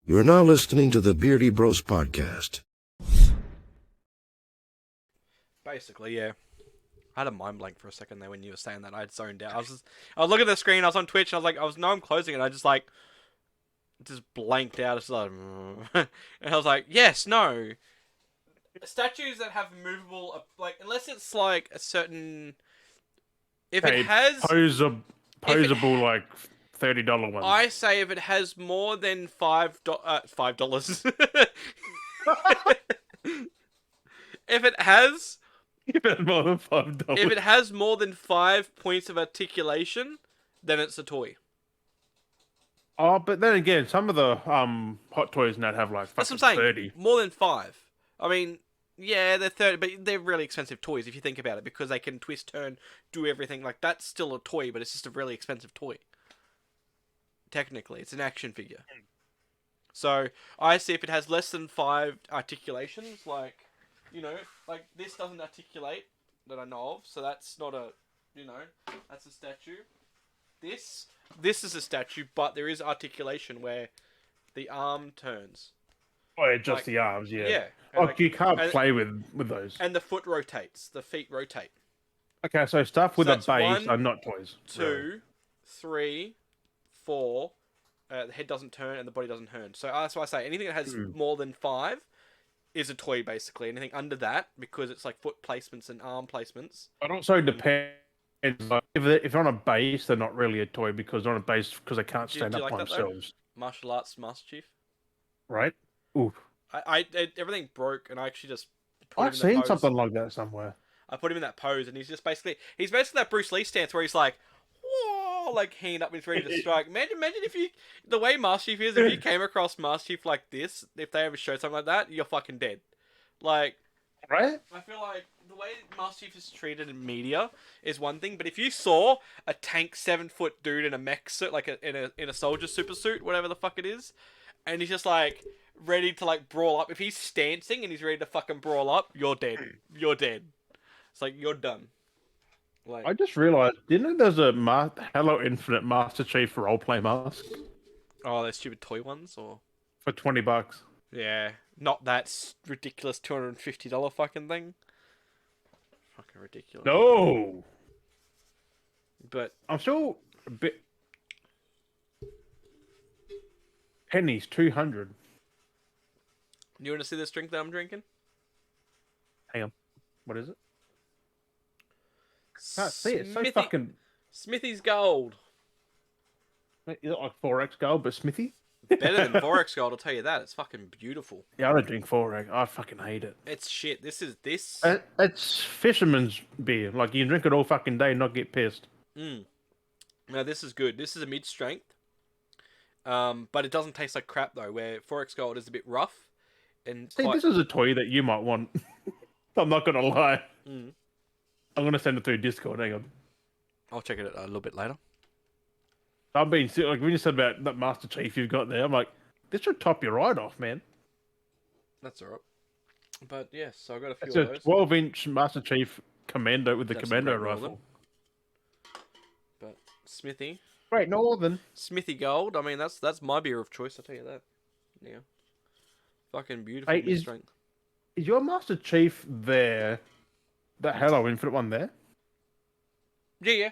You are now listening to the Beardy Bros podcast. Basically, yeah. I had a mind blank for a second there when you were saying that. I had zoned out. I was looking at the screen. I was on Twitch. And I'm closing it. I just blanked out. It's like, and I was like, yes, no. Statues that have movable, unless it's like a certain, if it Okay, has, posable like $30 ones. I say if it has more than $5. If it has Even more than $5. If it has more than 5 points of articulation, then it's a toy. Oh, but then again, some of the hot toys now have like That's what fucking I'm saying. 30. More than 5. I mean, yeah, they're 30, but they're really expensive toys if you think about it, because they can twist, turn, do everything. Like, that's still a toy, but it's just a really expensive toy. Technically, it's an action figure. So, I see if it has less than 5 articulations, like this doesn't articulate that I know of, so that's not a, that's a statue. This is a statue, but there is articulation where the arm turns. Oh, yeah, just like, the arms, yeah. Yeah. Like, you can't play with those. And the foot rotates. The feet rotate. Okay, so stuff with So a that's base 1, are not toys. 2, 3, 4. The head doesn't turn and the body doesn't turn. So that's why I say anything that has more than 5 is a toy, basically. Anything under that, because it's like foot placements and arm placements. It also depends. Like, if they're on a base, they're not really a toy because they're on a base because they can't stand Do you up like by that, though? themselves. Martial arts Master Chief. Right? Ooh. Everything broke, and I actually just put him I've in the seen pose. something like that somewhere. I put him in that pose, and he's basically that Bruce Lee stance where he's like, whoa, like hand up, and he's ready to strike. Imagine if the way Master Chief is, if you came across Master Chief like this, if they ever showed something like that, you're fucking dead. Like, right? I feel like the way Master Chief is treated in media is one thing, but if you saw a tank 7-foot dude in a mech suit, like in a soldier super suit, whatever the fuck it is, and he's just like ready to like brawl up, if he's stancing and he's ready to fucking brawl up, you're dead. You're dead. It's like, you're done. Like, I just realised, didn't there's a Hello Infinite Master Chief roleplay mask oh, those stupid toy ones, or for $20? yeah, not that ridiculous $250 fucking thing. Fucking ridiculous. No, But I'm still a bit. Pennies 200. you want to see this drink that I'm drinking? Hang on, what is it? Can't see it. It's so fucking. Smithy's Gold. Is it like 4X gold, but Smithy? Better than 4X Gold, I'll tell you that. It's fucking beautiful. Yeah, I don't drink 4X. I fucking hate it. It's shit. This. It's fisherman's beer. Like, you can drink it all fucking day and not get pissed. Now, this is good. This is a mid-strength. But it doesn't taste like crap, though, where 4X Gold is a bit rough. And See, this is a toy that you might want. I'm not going to lie. I'm going to send it through Discord. Hang on. I'll check it a little bit later. I'm being serious. Like, when you said about that Master Chief you've got there, I'm like, this should top your right off, man. That's alright. But, yes, so I got a few It's of a those. 12-inch Master Chief Commando with the That's a Commando great rifle. But Smithy. Great Northern. Smithy Gold. I mean, that's my beer of choice, I'll tell you that. Yeah. Fucking beautiful Hey, mid-strength. Is your Master Chief there? That Hello Infinite one there? Yeah.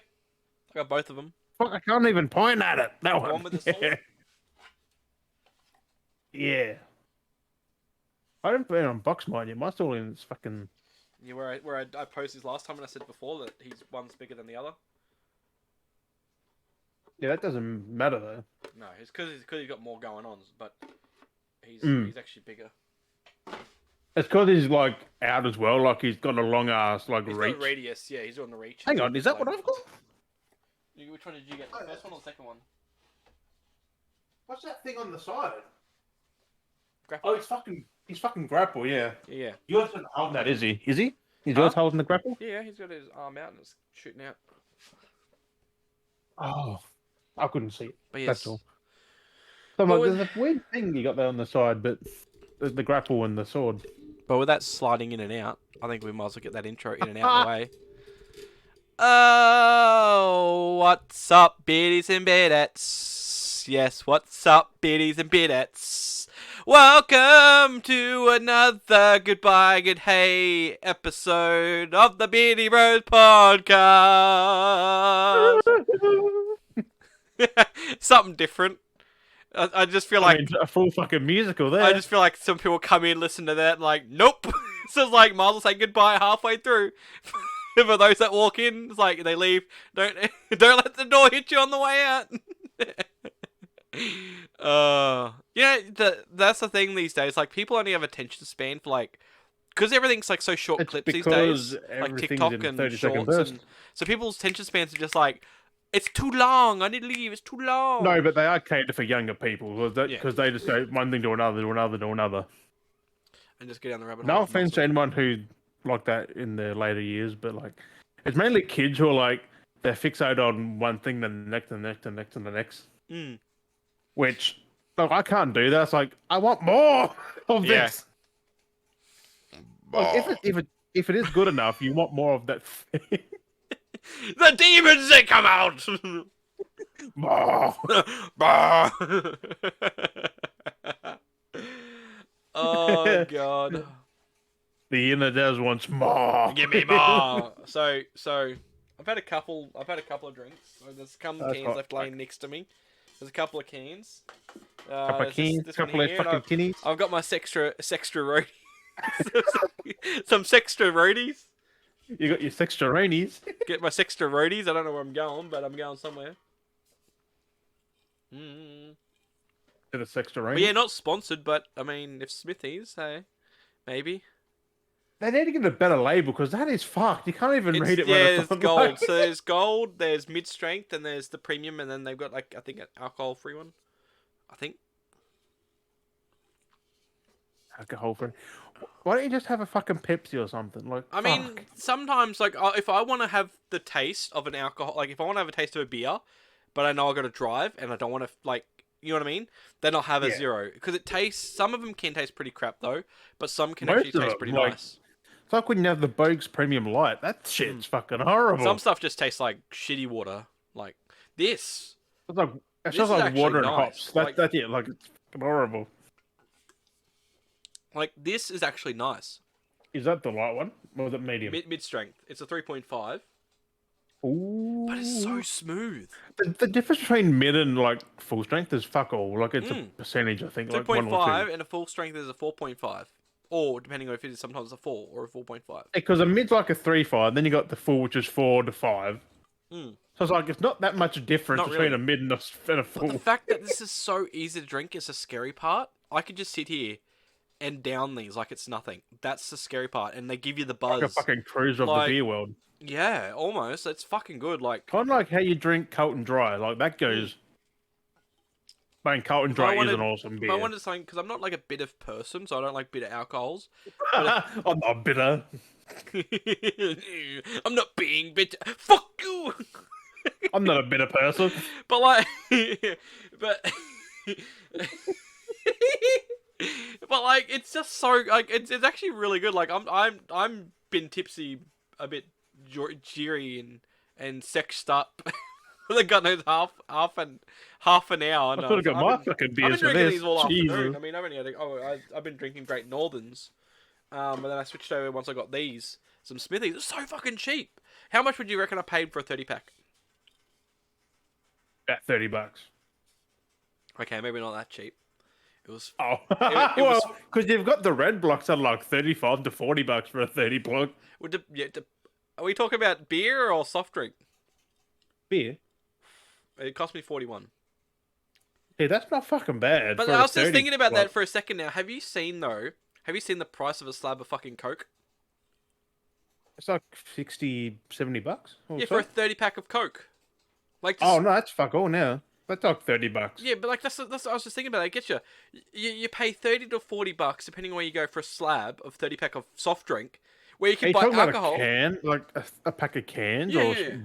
I got both of them. Fuck, I can't even point at it. That one. One with the sword? Yeah. I didn't put it on box mine yet. Mine's still in its fucking. Yeah, where I posted last time and I said before that one's bigger than the other. Yeah, that doesn't matter though. No, it's because he's got more going on, but he's actually bigger. It's because he's like out as well. Like, he's got a long ass like He's reach. got a radius, yeah, he's on the reach. Hang on, is that what I've got? Which one did you get? The first one or the second one? What's that thing on the side? Grapple. Oh, he's fucking grapple. Yeah. Yeah. Yours isn't holding that, is he? Is he? Is yours holding the grapple? Yeah, he's got his arm out and it's shooting out. Oh, I couldn't see it. But yes. That's all. So I'm like, there's a weird thing you got there on the side, but the grapple and the sword. But with that sliding in and out, I think we might as well get that intro in and out of the way. Oh, what's up, beardies and beardettes? Yes, what's up, beardies and beardettes? Welcome to another Goodbye Good Hey episode of the Beardy Bros podcast. Something different. I just feel like a full fucking musical there. I just feel like some people come in, listen to that, and like, nope. So it's like, might as well say goodbye halfway through. For those that walk in, it's like they leave. Don't let the door hit you on the way out. That's the thing these days. Like, people only have attention span for like, because everything's like so short It's clips these because days, like everything's TikTok in and 30-second shorts, bursts. and so people's attention spans are just like, it's too long. I need to leave. It's too long. No, but they are catered for younger people because they just go one thing to another, to another, to another. And just get down the rabbit hole. No offense to anyone who like that in their later years, but like, it's mainly kids who are like, they're fixated on one thing, then the next, and the next, and the next, and the next. Mm. Which, look, I can't do that. It's like, I want more of this. Like, if it is good enough, you want more of that thing. The demons, they come out! More. Bah! Oh, God. The inner does wants more. Give me more! So, I've had a couple of drinks. There's a couple of That's cans hot. left laying next to me. There's a couple of cans. Couple There's of keys, this one couple of here, and fucking kinnies. I've got my sextra roadies. Some sextra roadies. You got your sextronies. Get my sextra roadies. I don't know where I'm going, but I'm going somewhere. To the But sextronies. yeah, not sponsored, but I mean, if Smithies, hey, maybe. They need to get a better label because that is fucked. You can't even read it. Yeah, when it's on gold. like- So there's gold, there's mid strength, and there's the premium, and then they've got like I think an alcohol free one. I think. Alcohol free. Why don't you just have a fucking Pepsi or something? Like, I mean, fuck. sometimes like if I want to have the taste of an alcohol, like if I want to have a taste of a beer, but I know I got to drive and I don't want to like, you know what I mean? Then I'll have a Yeah. zero because it tastes. Some of them can taste pretty crap though, but some can Most actually of taste them, pretty like, nice. It's like when you have the Bogues Premium Light. That shit's fucking horrible. Some stuff just tastes like shitty water. Like this. It's like This just is like actually water and nice. hops. Like- That's it. Like, it's fucking horrible. Like this is actually nice. Is that the light one? Or was it medium? Mid strength. It's a 3.5, Ooh. but it's so smooth. The difference between mid and like full strength is fuck all. Like it's a percentage, I think. Like 1 or 3.5 2. and a full strength is a 4.5, or depending on if it is sometimes a 4 or a 4.5. Because a mid's like a 3.5, then you got the full, which is 4 to 5. So it's like it's not that much difference Not between really. a mid and a But full. the fact that this is so easy to drink is the scary part. I could just sit here and down these like it's nothing. That's the scary part, and they give you the buzz. Like a fucking cruise of Like- the beer world. Yeah, almost. It's fucking good. Like Kind of like how you drink Carlton Dry. Like that goes. Man, Carlton If I Dry wanted- is an awesome if beer. I wanted something, because I'm not like a bitter person, so I don't like bitter alcohols. I'm not bitter. I'm not being bitter. Fuck you. I'm not a bitter person. But like, but, but like, it's just so like it's actually really good. Like I'm been tipsy a bit, jeery and sexed up. I got no half an hour. I could have got my fucking I've beers been for drinking this. these all afternoon. Jesus. I mean, I've only had I've been drinking Great Northerns, but then I switched over once I got these some Smithies. It's so fucking cheap. How much would you reckon I paid for a 30-pack? About $30. Okay, maybe not that cheap. It was. Oh, it well, was- because you've got the red blocks at like $35 to $40 for a 30 block Are we talking about beer or soft drink? beer. It cost me 41. Yeah, that's not fucking bad. But for I a was just 30 thinking about block. that for a second now. Have you seen the price of a slab of fucking Coke? It's like 60, $70. Or Yeah, so. for a 30-pack of Coke. Like, just, Oh no, that's fuck all now. That's like $30. yeah, but like that's what I was just thinking about. I get you pay $30 to $40 depending on where you go for a slab of 30-pack of soft drink, where you Are can you buy talking alcohol about a can, like a pack of cans Yeah, or yeah, yeah.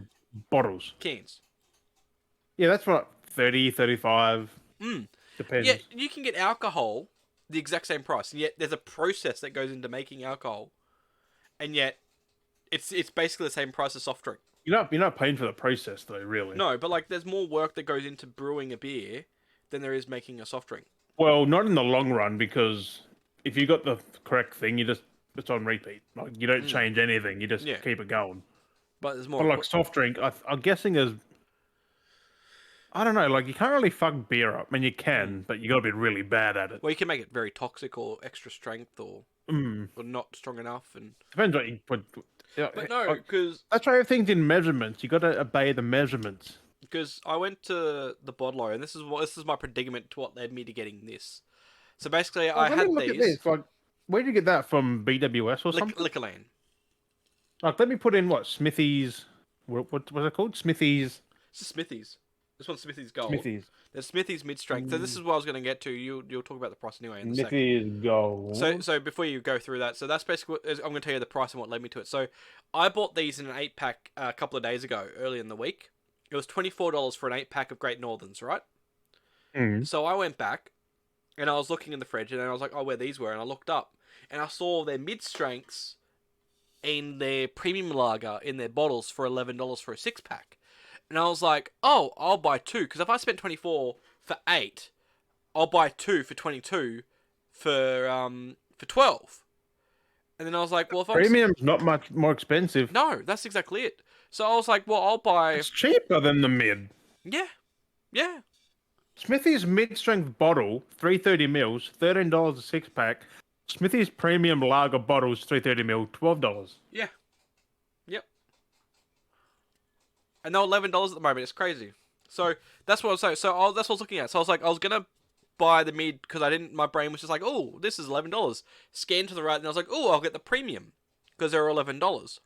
bottles? cans. Yeah, that's what 30, 35. Depends. Yeah, you can get alcohol the exact same price, and yet there's a process that goes into making alcohol, and yet it's basically the same price as soft drink. You're not paying for the process though, really. No, but like there's more work that goes into brewing a beer than there is making a soft drink. Well, not in the long run, because if you got the correct thing, it's on repeat. Like you don't change anything. You just Yeah. keep it going. But there's But more. like soft drink, I'm guessing is I don't know. Like you can't really fuck beer up. I mean, you can, but you got to be really bad at it. Well, you can make it very toxic or extra strength or Mm. not strong enough. And Depends what you put. Yeah, but no, like, because that's why everything's in measurements. You got to obey the measurements. I went to the bottler, and this is my predicament to what led me to getting this. So basically, I Like, let me had look at these this. Like, where did you get that from? BWS or something? Liquorland. Like, let me put in what Smithy's. What was it called? Smithy's. This is Smithy's. This one's Smithy's Gold. Smithy's. There's Smithy's mid strength. So this is what I was going to get to. You'll talk about the price anyway in a second. Smithy's gold. So before you go through that, so that's basically I'm going to tell you the price and what led me to it. So I bought these in an 8-pack a couple of days ago, early in the week. It was $24 for an 8-pack of Great Northerns, right? Mm. So I went back and I was looking in the fridge and I was like, oh, where these were, and I looked up and I saw their mid strengths in their premium lager in their bottles for $11 for a 6-pack. And I was like, oh, I'll buy two, because if I spent 24 for 8, I'll buy two for 22 for 12. And then I was like, well, if I'm Premium's not much more expensive. no, that's exactly it. So I was like, well, I'll buy It's cheaper than the mid. yeah. Yeah. Smithy's mid-strength bottle, 330 mils, $13 a 6-pack. Smithy's premium lager bottles, 330 mil, $12. Yeah. Yep. And they're $11 at the moment. It's crazy. So that's what I was saying. That's what I was looking at. So I was like, I was gonna buy the mid because I didn't. My brain was just like, oh, this is $11. Scan to the right, and I was like, oh, I'll get the premium because they're $11.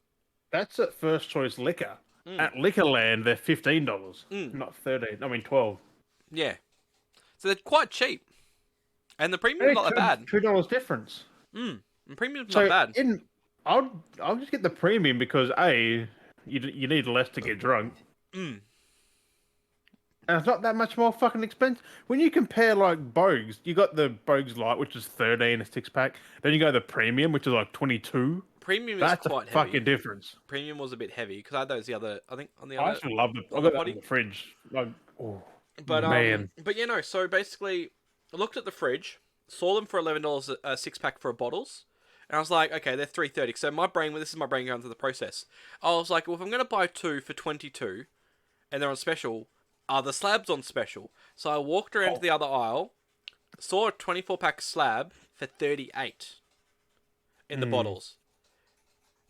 That's at First Choice Liquor. At Liquorland, they're $15, not 13. I mean 12. Yeah. So they're quite cheap, and the premium's not that bad. $2 difference. And premium's So not bad. I'll just get the premium because you need less to get drunk. And it's not that much more fucking expensive. When you compare like Bogues, you got the Bogues Light, which is 13 a 6-pack. Then you go the premium, which is like 22. Premium is That's quite a heavy. fucking difference. Premium was a bit heavy because I had those the other. I think on the I other. actually love it. I on got the that body? in the fridge. Like, oh But man, but you know, so basically, I looked at the fridge, saw them for $11 a 6-pack for bottles, and I was like, okay, they're $3.30. So my brain, this is my brain going through the process. I was like, well, if I'm gonna buy two for 22, and they're on special, are the slabs on special? So I walked around to the other aisle, saw a 24-pack slab for 38 in the bottles.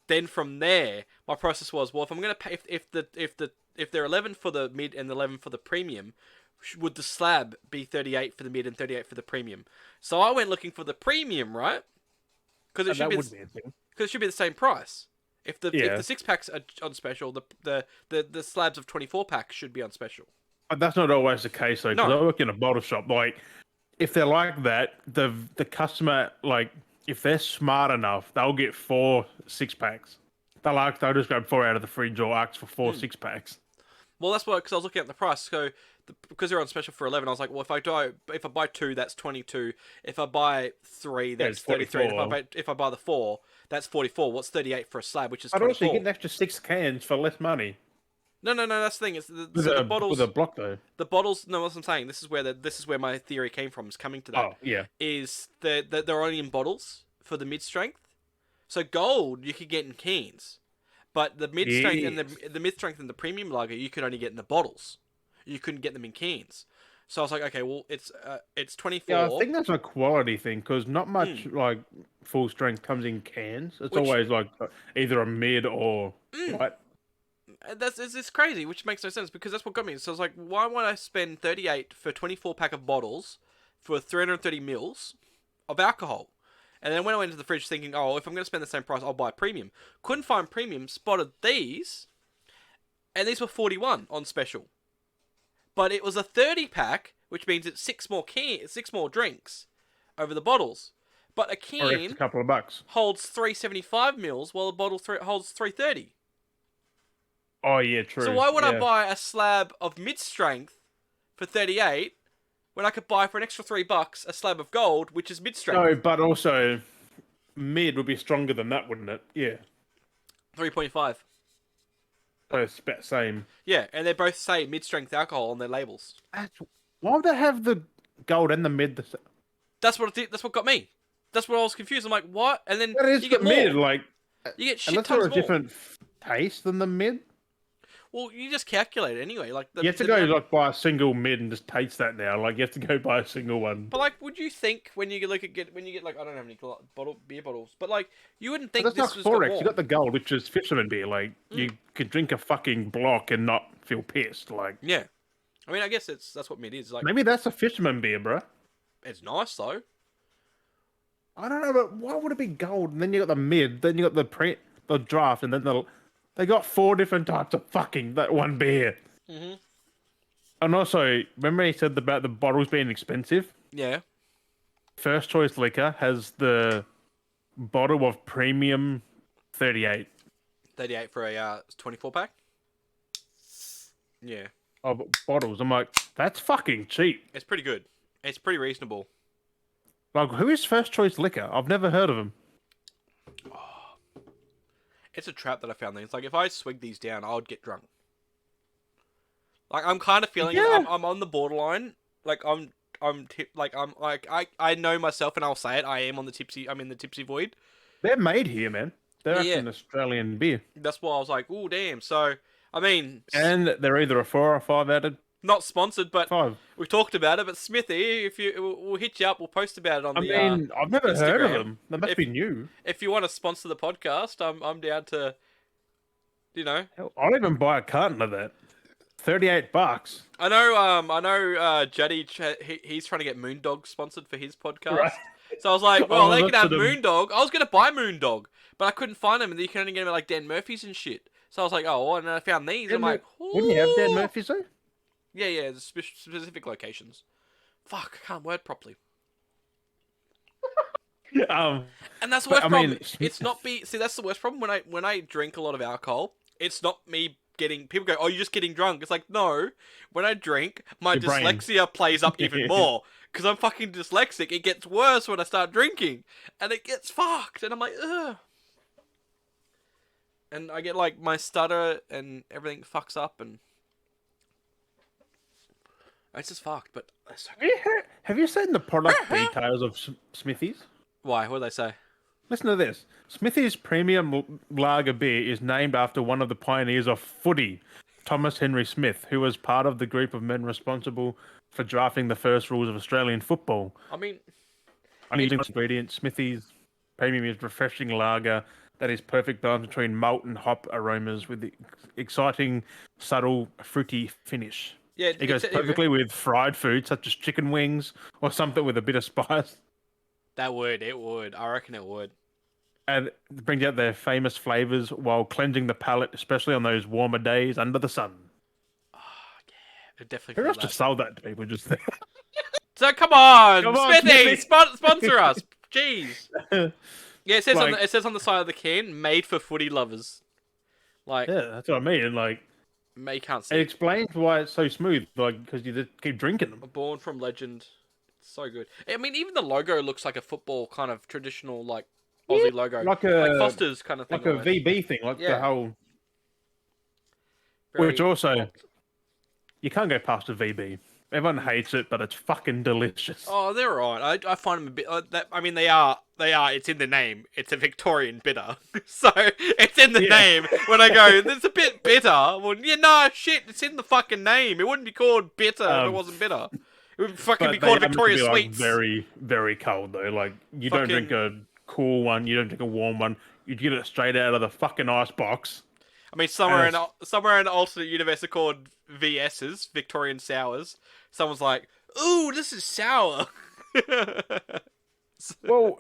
Then from there, my process was, well, if I'm gonna pay, if they're 11 for the mid and 11 for the premium, would the slab be 38 for the mid and 38 for the premium? So I went looking for the premium, right? Because it should be the same price. If the 6-packs are on special, the slabs of 24-packs should be on special. But that's not always the case though. Because No. I work in a bottle shop. Like, if they're like that, the customer, like, if they're smart enough, they'll get 4 6-packs. They'll just grab 4 out of the fridge or ask for 4 6-packs. Well, that's why, because I was looking at the price. So because they're on special for 11, I was like, well, if I buy 2, that's 22. If I buy 3, that's 33. And if I buy the 4, that's 44. What's 38 for a slab, which is 24? But also, you get an extra 6 cans for less money. No. That's the thing. It's the bottles. With a block though. The bottles. No, that's what I'm saying. This is where my theory came from. Is coming to that. Oh yeah. Is that they're only in bottles for the mid strength. So gold you could get in cans, but the mid strength and the mid strength and the premium lager you could only get in the bottles. You couldn't get them in cans. So I was like, okay, well, it's 24. Yeah, I think that's a quality thing because not much like full strength comes in cans. It's always like either a mid or what. It's crazy, which makes no sense because that's what got me. So I was like, why would I spend 38 for 24-pack of bottles for 330 mils of alcohol? And then when I went into the fridge thinking, oh, if I'm going to spend the same price, I'll buy premium. Couldn't find premium, spotted these, and these were 41 on special. But it was a 30-pack, which means it's 6 more drinks over the bottles. But a can a couple of bucks holds 375 mils, while a bottle holds 330. Oh yeah, true. So why would I buy a slab of mid-strength for 38 when I could buy for an extra $3 a slab of gold, which is mid-strength? No, but also mid would be stronger than that, wouldn't it? Yeah. 3.5. So it's about the same. Yeah, and they both say mid-strength alcohol on their labels. Why would they have the gold and the mid? That's what got me. That's what I was confused. I'm like, what? And then That is you the get more. mid, like, You get shit unless tons they're a more. different taste than the mid. Well, you just calculate it anyway. Like You have to go like buy a single mid and just taste that now. Like you have to go buy a single one. But like, would you think when you look at when you get like I don't know how many beer bottles, but like you wouldn't think But this that's was not got 4X. more. You got the gold, which is fisherman beer. Like you could drink a fucking block and not feel pissed. Like Yeah, I mean, I guess that's what mid is. Like maybe that's a fisherman beer, bro. it's nice though. I don't know, but why would it be gold? And then you got the mid, then you got the draft, and then they got 4 different types of fucking that one beer. Mhm. And also, remember he said about the bottles being expensive? Yeah. First Choice Liquor has the bottle of premium 38 38 for a 24 pack. Yeah, of bottles. I'm like, that's fucking cheap. it's pretty good. It's pretty reasonable. Like, who is First Choice Liquor? I've never heard of them. It's a trap that I found. It's like if I swig these down, I would get drunk. Like I'm kind of feeling Yeah. I'm on the borderline. Like I know myself and I'll say it. I'm in the tipsy void. They're made here, man. They're Yeah. actually an Australian beer. That's why I was like, oh damn. So I mean, And they're either a 4 or 5 out of not sponsored, but 5. we talked about it. But Smithy, if we'll hit you up, we'll post about it on I the. mean, I've never heard of Instagram. them. They must be new. If you want to sponsor the podcast, I'm down to. You know, Hell, I'll even buy a carton of that. $38. I know. Juddy, he's trying to get Moondog sponsored for his podcast. Right. So I was like, well, they look can have to them. Moondog. I was gonna buy Moondog, but I couldn't find them, and you can only get them at like Dan Murphy's and shit. So I was like, oh, and then I found these. I'm like, Wouldn't you have Dan "Ooh." Murphy's though? Yeah, the specific locations. Fuck, I can't word properly. Um, And that's the But, worst I problem. mean, It's not see, that's the worst problem when I drink a lot of alcohol. It's not me getting people go, oh, you're just getting drunk. It's like, no, when I drink, my Your brain. dyslexia plays up even more because I'm fucking dyslexic. It gets worse when I start drinking, and it gets fucked. And I'm like, ugh. And I get like my stutter and everything fucks up, and it's just fucked. But that's so have you seen the product details of Smithy's? why? What do they say? Listen to this. Smithy's premium lager beer is named after one of the pioneers of footy, Thomas Henry Smith, who was part of the group of men responsible for drafting the first rules of Australian football. I mean, Only ingredient, Smithy's premium is refreshing lager that is perfect balance between malt and hop aromas with the exciting, subtle, fruity finish. yeah, It goes perfectly with fried food such as chicken wings or something with a bit of spice. It would. I reckon it would. And it brings out their famous flavors while cleansing the palate, especially on those warmer days under the sun. It definitely. Who feel else that. to sell that to people just there? So come on, Come on, Smithy, Smithy. sponsor us, jeez. Yeah, it says Like- it says on the side of the can, made for footy lovers. Like, Yeah, that's what I mean. Like, you can't it see. explains why it's so smooth. Like, because you just keep drinking them. Born from legend, it's so good. I mean, even the logo looks like a football kind of traditional, like Aussie logo, Like a Foster's kind of thing. like a almost. VB thing, like Yeah. the whole. Very Which also, popped. you can't go past a VB. Everyone hates it, but it's fucking delicious. Oh, they're alright. I find them a bit. I mean, they are. It's in the name. It's a Victorian bitter, so it's in the Yeah. name. When I go, it's a bit bitter. Well, yeah, no shit. It's in the fucking name. It wouldn't be called bitter if it wasn't bitter. It would fucking But be they called happen to Victoria be, like, Sweets. very, very cold though. Like you don't drink a cool one, you don't drink a warm one. You get it straight out of the fucking ice box. I mean, somewhere in and an alternate universe, they're called VSs, Victorian sours. Someone's like, "Ooh, this is sour." Well,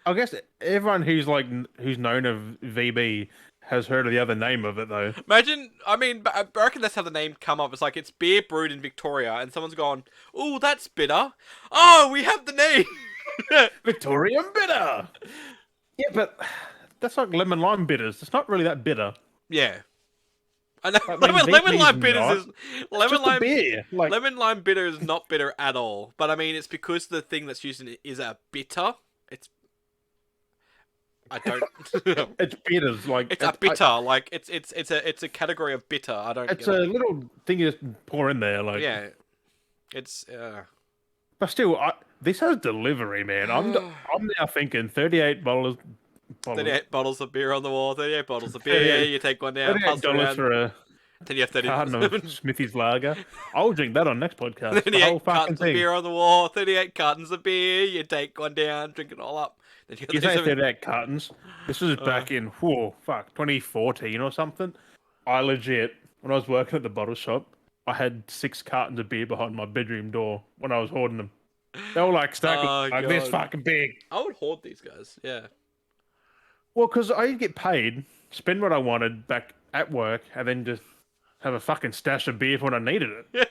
I guess everyone who's known of VB has heard of the other name of it though. Imagine, I mean, I reckon that's how the name come up. It's like it's beer brewed in Victoria, and someone's gone, "Ooh, that's bitter." Oh, we have the name. Victorian bitter. Yeah, but that's like lemon lime bitters. It's not really that bitter. Yeah. I know. I mean, Lemon lime VB's bitters not. is It's lemon just a lime. beer. Like Lemon lime bitter is not bitter at all. But I mean, it's because the thing that's used in it is a bitter. It's. I don't. it's bitters. Like It's a bitter. Like it's a category of bitter. I don't. It's get a it. little thing you just pour in there. Like Yeah. It's. But still, This has delivery, man. I'm now thinking $38. 38 bottles of beer on the wall. 38 bottles of beer. 38 You take one down, pass it $38 around. for a Then you have carton of 30. Smithy's Lager. I'll drink that on next podcast. The 38 whole fucking cartons of thing. beer on the wall. 38 cartons of beer. You take one down, drink it all up. Then You say 38 cartons. This was back in 2014 or something. I legit, when I was working at the bottle shop, I had 6 cartons of beer behind my bedroom door when I was hoarding them. They were like stacking like this fucking big. I would hoard these guys. Yeah. Well, because I'd get paid, spend what I wanted back at work, and then just have a fucking stash of beer for when I needed it.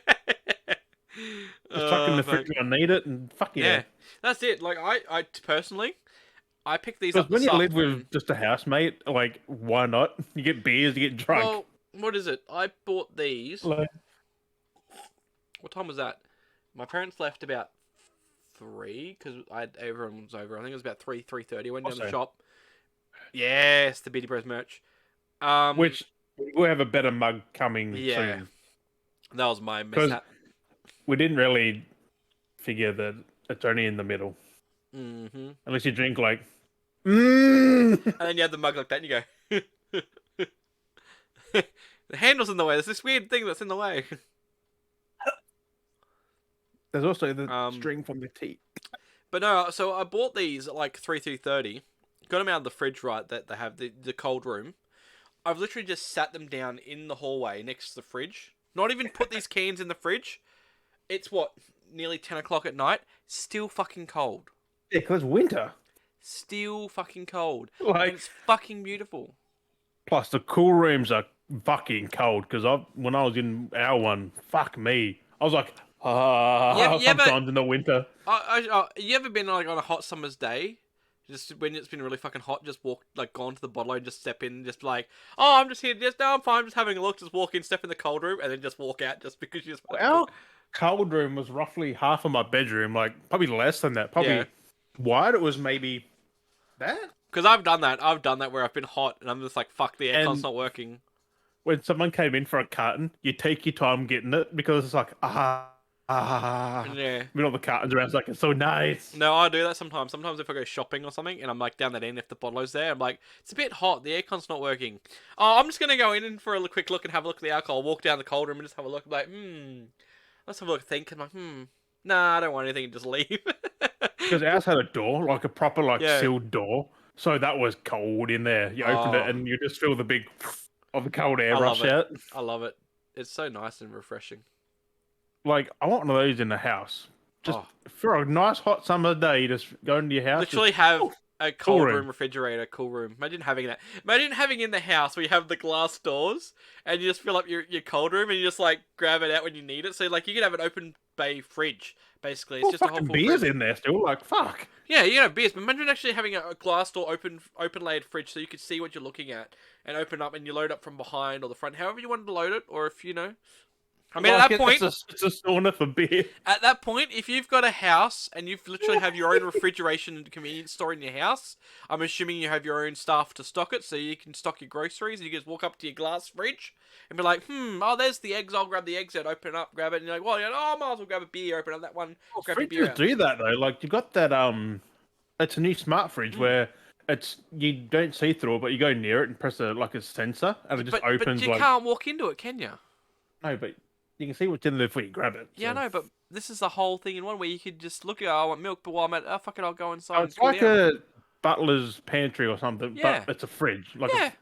Just chuck in the fridge when I need it, and fuck yeah. That's it. Like I personally, I picked these up. Because when you live with just a housemate, like why not? You get beers, you get drunk. Well, what is it? I bought these. Like, what time was that? My parents left about 3 because everyone was over. I think it was about 3:30. I went down to the shop. Yes, the Beardy Bros merch. which we'll have a better mug coming soon. That was my mishap. We didn't really figure that it's only in the middle. Mm-hmm. Unless you drink like... And then you have the mug like that and you go... The handle's in the way. There's this weird thing that's in the way. There's also the string from the tea. But no, so I bought these at like 3:30. Got them out of the fridge, right, that they have the cold room. I've literally just sat them down in the hallway next to the fridge. Not even put these cans in the fridge. It's what, nearly 10 o'clock at night? Still fucking cold. Yeah, because it's winter. Still fucking cold. Like, and it's fucking beautiful. Plus, the cool rooms are fucking cold. Because when I was in our one, fuck me. I was like, sometimes in the winter. You ever been like on a hot summer's day? Just when it's been really fucking hot, just gone to the bottle and just step in, just like, oh, I'm just here, I'm fine, I'm just having a look, just walk in, step in the cold room, and then just walk out just because you just want Our cold room was roughly half of my bedroom, like, probably less than that. Probably wide, it was maybe that? Because I've done that where I've been hot, and I'm just like, fuck, the aircon's not working. When someone came in for a carton, you take your time getting it, because it's like, yeah. With all the cartons around, it's like, it's so nice. No, I do that sometimes. Sometimes if I go shopping or something, and I'm like down that end, if the bottle's there, I'm like, it's a bit hot, the aircon's not working. Oh, I'm just going to go in for a quick look and have a look at the alcohol, walk down the cold room and just have a look, I'm like, let's have a look, think, I'm like, nah, I don't want anything, and just leave. Because ours had a door, like a proper, sealed door, so that was cold in there. You opened it, and you just feel the big of the cold air rush out. I love it. It's so nice and refreshing. Like, I want one of those in the house. Just for a nice hot summer day, just go into your house. Literally have a cold room refrigerator, cool room. Imagine having that. Imagine having in the house where you have the glass doors and you just fill up your cold room and you just like grab it out when you need it. So like you can have an open bay fridge, basically. It's just a whole full beers fridge. in there still. Like fuck. Yeah, you can have beers, but imagine actually having a glass door open laid fridge so you could see what you're looking at and open up and you load up from behind or the front, however you wanted to load it, or if you know. I mean, at that point, it's a sauna for beer. At that point, if you've got a house and you've literally have your own refrigeration and convenience store in your house, I'm assuming you have your own staff to stock it, so you can stock your groceries. And you just walk up to your glass fridge and be like, there's the eggs. I'll grab the eggs out, open it up, grab it, and you're like, well, I might as well grab a beer, open up that one, grab a beer. Fridges do that though. Like you got that it's a new smart fridge where you don't see through it, but you go near it and press a sensor, and it just opens. But you can't walk into it, can you? No, but you can see what's in there before you grab it. Yeah, no, but this is the whole thing in one where you could just look at, I want milk, but while I'm at, fuck it, I'll go inside. It's like a butler's pantry or something, but it's a fridge. Imagine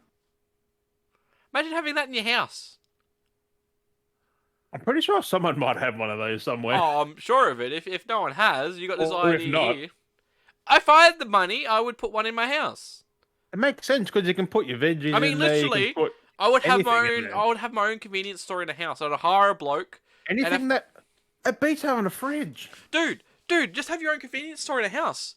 having that in your house. I'm pretty sure someone might have one of those somewhere. Oh, I'm sure of it. If no one has, you got this or idea if not, here. If I had the money, I would put one in my house. It makes sense because you can put your veggies in there. I mean, literally, I would have my own. I would have my own convenience store in the house. I'd hire a bloke. Anything that it beats having a fridge. Dude, just have your own convenience store in a house.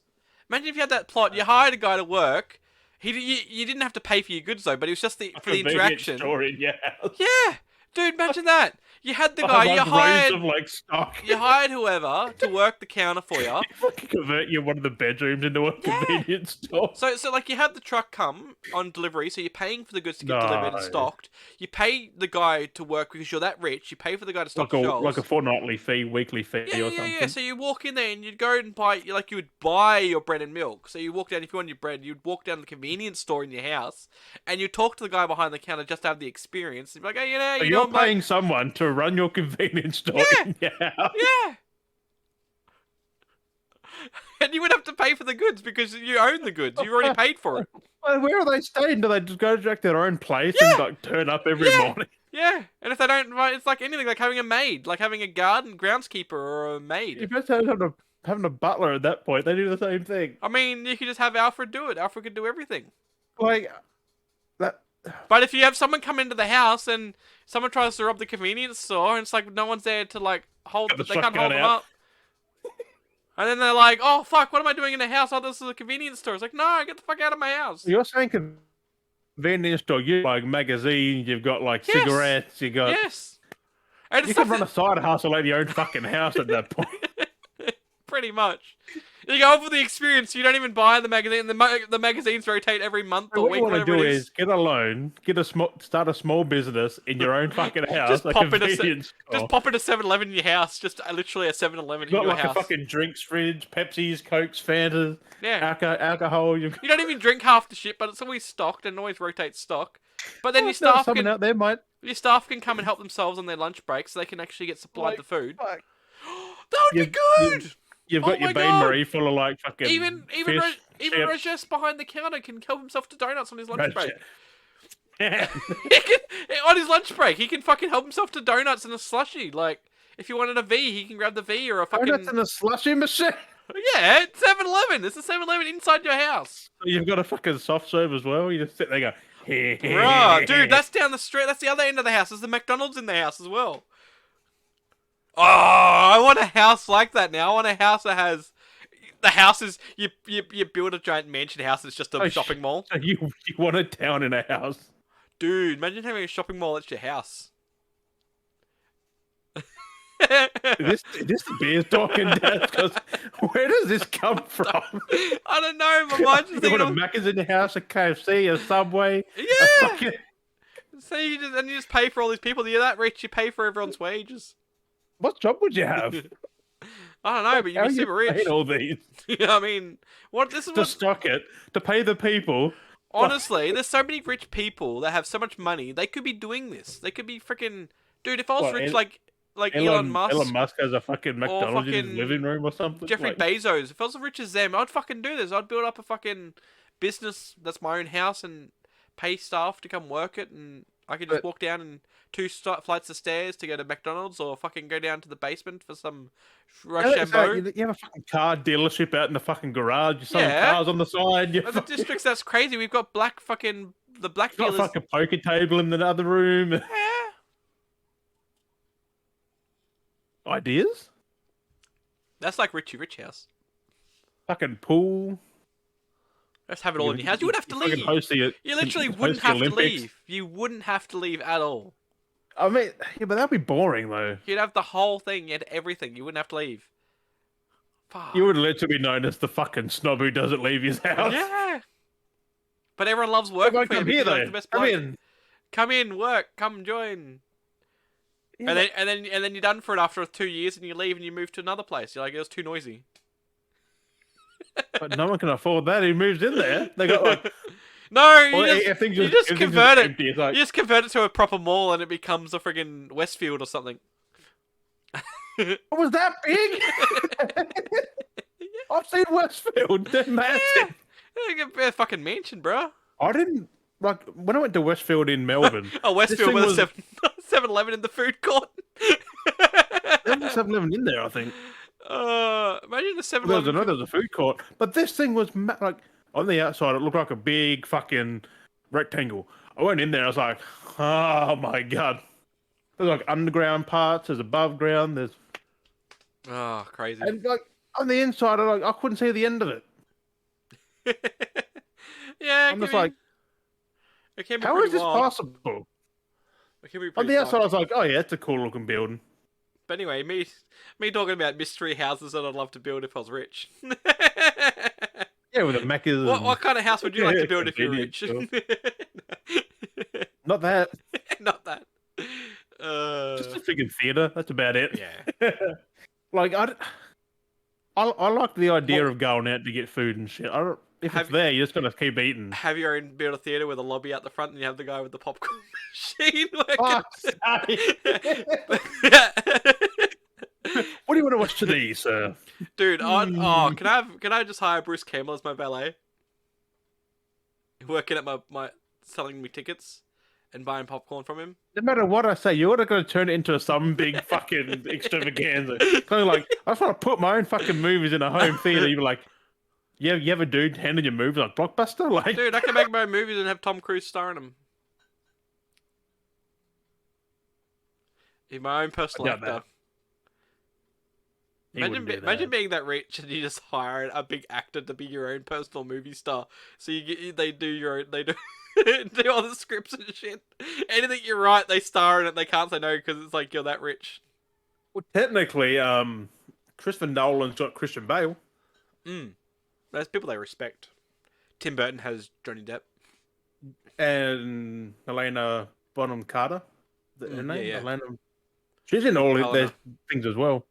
Imagine if you had that plot. You hired a guy to work. You didn't have to pay for your goods though, but it was just for the interaction. Store in your house. Yeah, Dude, imagine that. You had the I guy, have like rows of like stock. you hired whoever to work the counter for you. You fucking convert one of the bedrooms into a convenience store. So like you had the truck come on delivery, so you're paying for the goods to get delivered and No. stocked. You pay the guy to work because you're that rich. You pay for the guy to stock shelves. Like a fortnightly fee, weekly fee, Yeah, or yeah, something. yeah. So you walk in there and you'd go and buy, like you would buy your bread and milk. So you walk down, if you want your bread, you'd walk down to the convenience store in your house and you talk to the guy behind the counter just to have the experience. And be like, hey, So you you're know, mate. paying someone to run your convenience store Yeah. in your house. Yeah. And you would have to pay for the goods because you own the goods. You've already paid for it. Well, where are they staying? Do they just go direct to their own place Yeah. and like turn up every morning? Yeah. And if they don't, it's like anything, like having a maid, like having a groundskeeper or a maid. If it's having a butler at that point, they do the same thing. I mean, you could just have Alfred do it. Alfred could do everything. Like that. But if you have someone come into the house and someone tries to rob the convenience store, and it's like no one's there to like hold, Get the they can't shotgun hold them out. up. And then they're like, "Oh fuck, what am I doing in the house? Oh, this is a convenience store." It's like, no, get the fuck out of my house. You're saying convenience store, you like magazines, you've got like Yes. cigarettes, you got. Yes. And You it's can stuff run a side hustle out of your own fucking house at that point. pretty much. You go for the experience. You don't even buy the magazine. The magazines rotate every month or What week. you want to Whatever do it is get a loan, start a small business in your own fucking house, a pop in a convenience store. Just pop in a 7-Eleven in your house. Just literally a 7-Eleven in Got your like house. a fucking drinks fridge, Pepsis, Cokes, Fantas, Yeah. alcohol. You've You don't even drink half the shit, but it's always stocked and always rotates stock. But then your There's staff someone can out there, mate. come and help themselves on their lunch break, so they can actually get supplied Like, the food. fuck. That would be You've- good. You've Oh got your my Bain God. Marie full of like fucking Even fish, even chips. Rajesh behind the counter can help himself to donuts on his lunch break. Yeah. He can, on his lunch break, he can fucking help himself to donuts and a slushie. Like, if you wanted a V, he can grab the V or a fucking. Donuts in a slushy machine. Yeah, it's 7-Eleven. It's a 7-Eleven inside your house. You've got a fucking soft serve as well. You just sit there and go, Bruh, dude, that's down the street. That's the other end of the house. There's the McDonald's in the house as well. Oh, I want a house like that now. I want a house that has. The house is you build a giant mansion house. It's just a shopping mall. So you want a town in a house. Dude, imagine having a shopping mall at your house. Is this the beers talking, Dad? Because where does this come from? I don't know. My mind's just You thinking want a Macca's in your house, a KFC, a Subway? Yeah. fucking- So you just pay for all these people. You're that rich. You pay for everyone's wages. What job would you have? I don't know, but How you'd be super you rich. paying all these I mean, what this is to what. stock it, to pay the people? Honestly, there's so many rich people that have so much money. They could be doing this. They could be freaking. Dude, if I was What, rich like Elon Musk. Elon Musk has a fucking McDonald's in fucking his living room or something. Jeffrey Like, Bezos. If I was as rich as them, I'd fucking do this. I'd build up a fucking business that's my own house and pay staff to come work it, and I could just walk down and 2 flights of stairs to go to McDonald's, or fucking go down to the basement for some Rochambeau. you have a fucking car dealership out in the fucking garage. You're selling Yeah. cars on the side. You've But the districts, that's crazy. We've got black got a dealers. fucking poker table in the other room. Yeah. Ideas? That's like Richie Rich House. Fucking pool. Let's have it all in your house. You would have to fucking leave. host the- You literally host wouldn't the have to Olympics. leave. You wouldn't have to leave at all. I mean, yeah, but that'd be boring though. You'd have the whole thing. You had everything. You wouldn't have to leave. Fuck. You would literally be known as the fucking snob who doesn't leave his house. Yeah. But everyone loves working Everyone for you. come here because you're, like, though. the best Come bloke. in. Come in, work, come join. Yeah, And then you're done for it after 2 years, and you leave and you move to another place. You're like, it was too noisy. but no one can afford that. Who moves in there? They got like, No, you well, just, everything's you just, just everything's convert just it. empty. It's like, You just convert it to a proper mall, and it becomes a friggin' Westfield or something. what was that big? I've seen Westfield. They're massive. A fucking mansion, bro. I didn't like when I went to Westfield in Melbourne. A Westfield thing with was- a 7-Eleven in the food court. There was 7-Eleven in there, I think. Imagine the There was 7-Eleven. another food court, but this thing was like on the outside. It looked like a big fucking rectangle. I went in there. I was like, oh my god. There's like underground parts. There's above ground. There's Oh, crazy. and like on the inside, I couldn't see the end of it. Yeah, I'm just like, it can be how pretty is this wild. possible? It can be On pretty the outside, I psycho. was like, oh yeah, it's a cool looking building. But anyway, me talking about mystery houses that I'd love to build if I was rich. Yeah, with the Meccas What and kind of house would you like to build if you're convenient rich? stuff. Not that. Not that. Just a freaking theater. That's about it. Yeah. Like I like the idea What- of going out to get food and shit. I don't. If Have- it's there, you're just gonna keep eating. Have your own build a theater with a lobby out the front, and you have the guy with the popcorn machine working. Fuck's sake. What do you want to watch today, sir? Dude, can I just hire Bruce Campbell as my valet? Working at my selling me tickets and buying popcorn from him. No matter what I say, you're not going to turn it into some big fucking extravaganza. Kind of like, I just want to put my own fucking movies in a home theater. You're like, yeah, you have a dude handing your movies like Blockbuster? Like, Dude, I can make my own movies and have Tom Cruise star in them. Be my own personal I doubt actor. that. He Imagine, wouldn't do imagine that. being that rich and you just hire a big actor to be your own personal movie star. So they do your own, they do do all the scripts and shit. Anything you write, they star in it. They can't say no because it's like you're that rich. Well, technically, Christopher Nolan's got Christian Bale. There's people they respect. Tim Burton has Johnny Depp. And Helena Bonham Carter. Is that her name? yeah. Helena. She's in all of Helena. their things as well.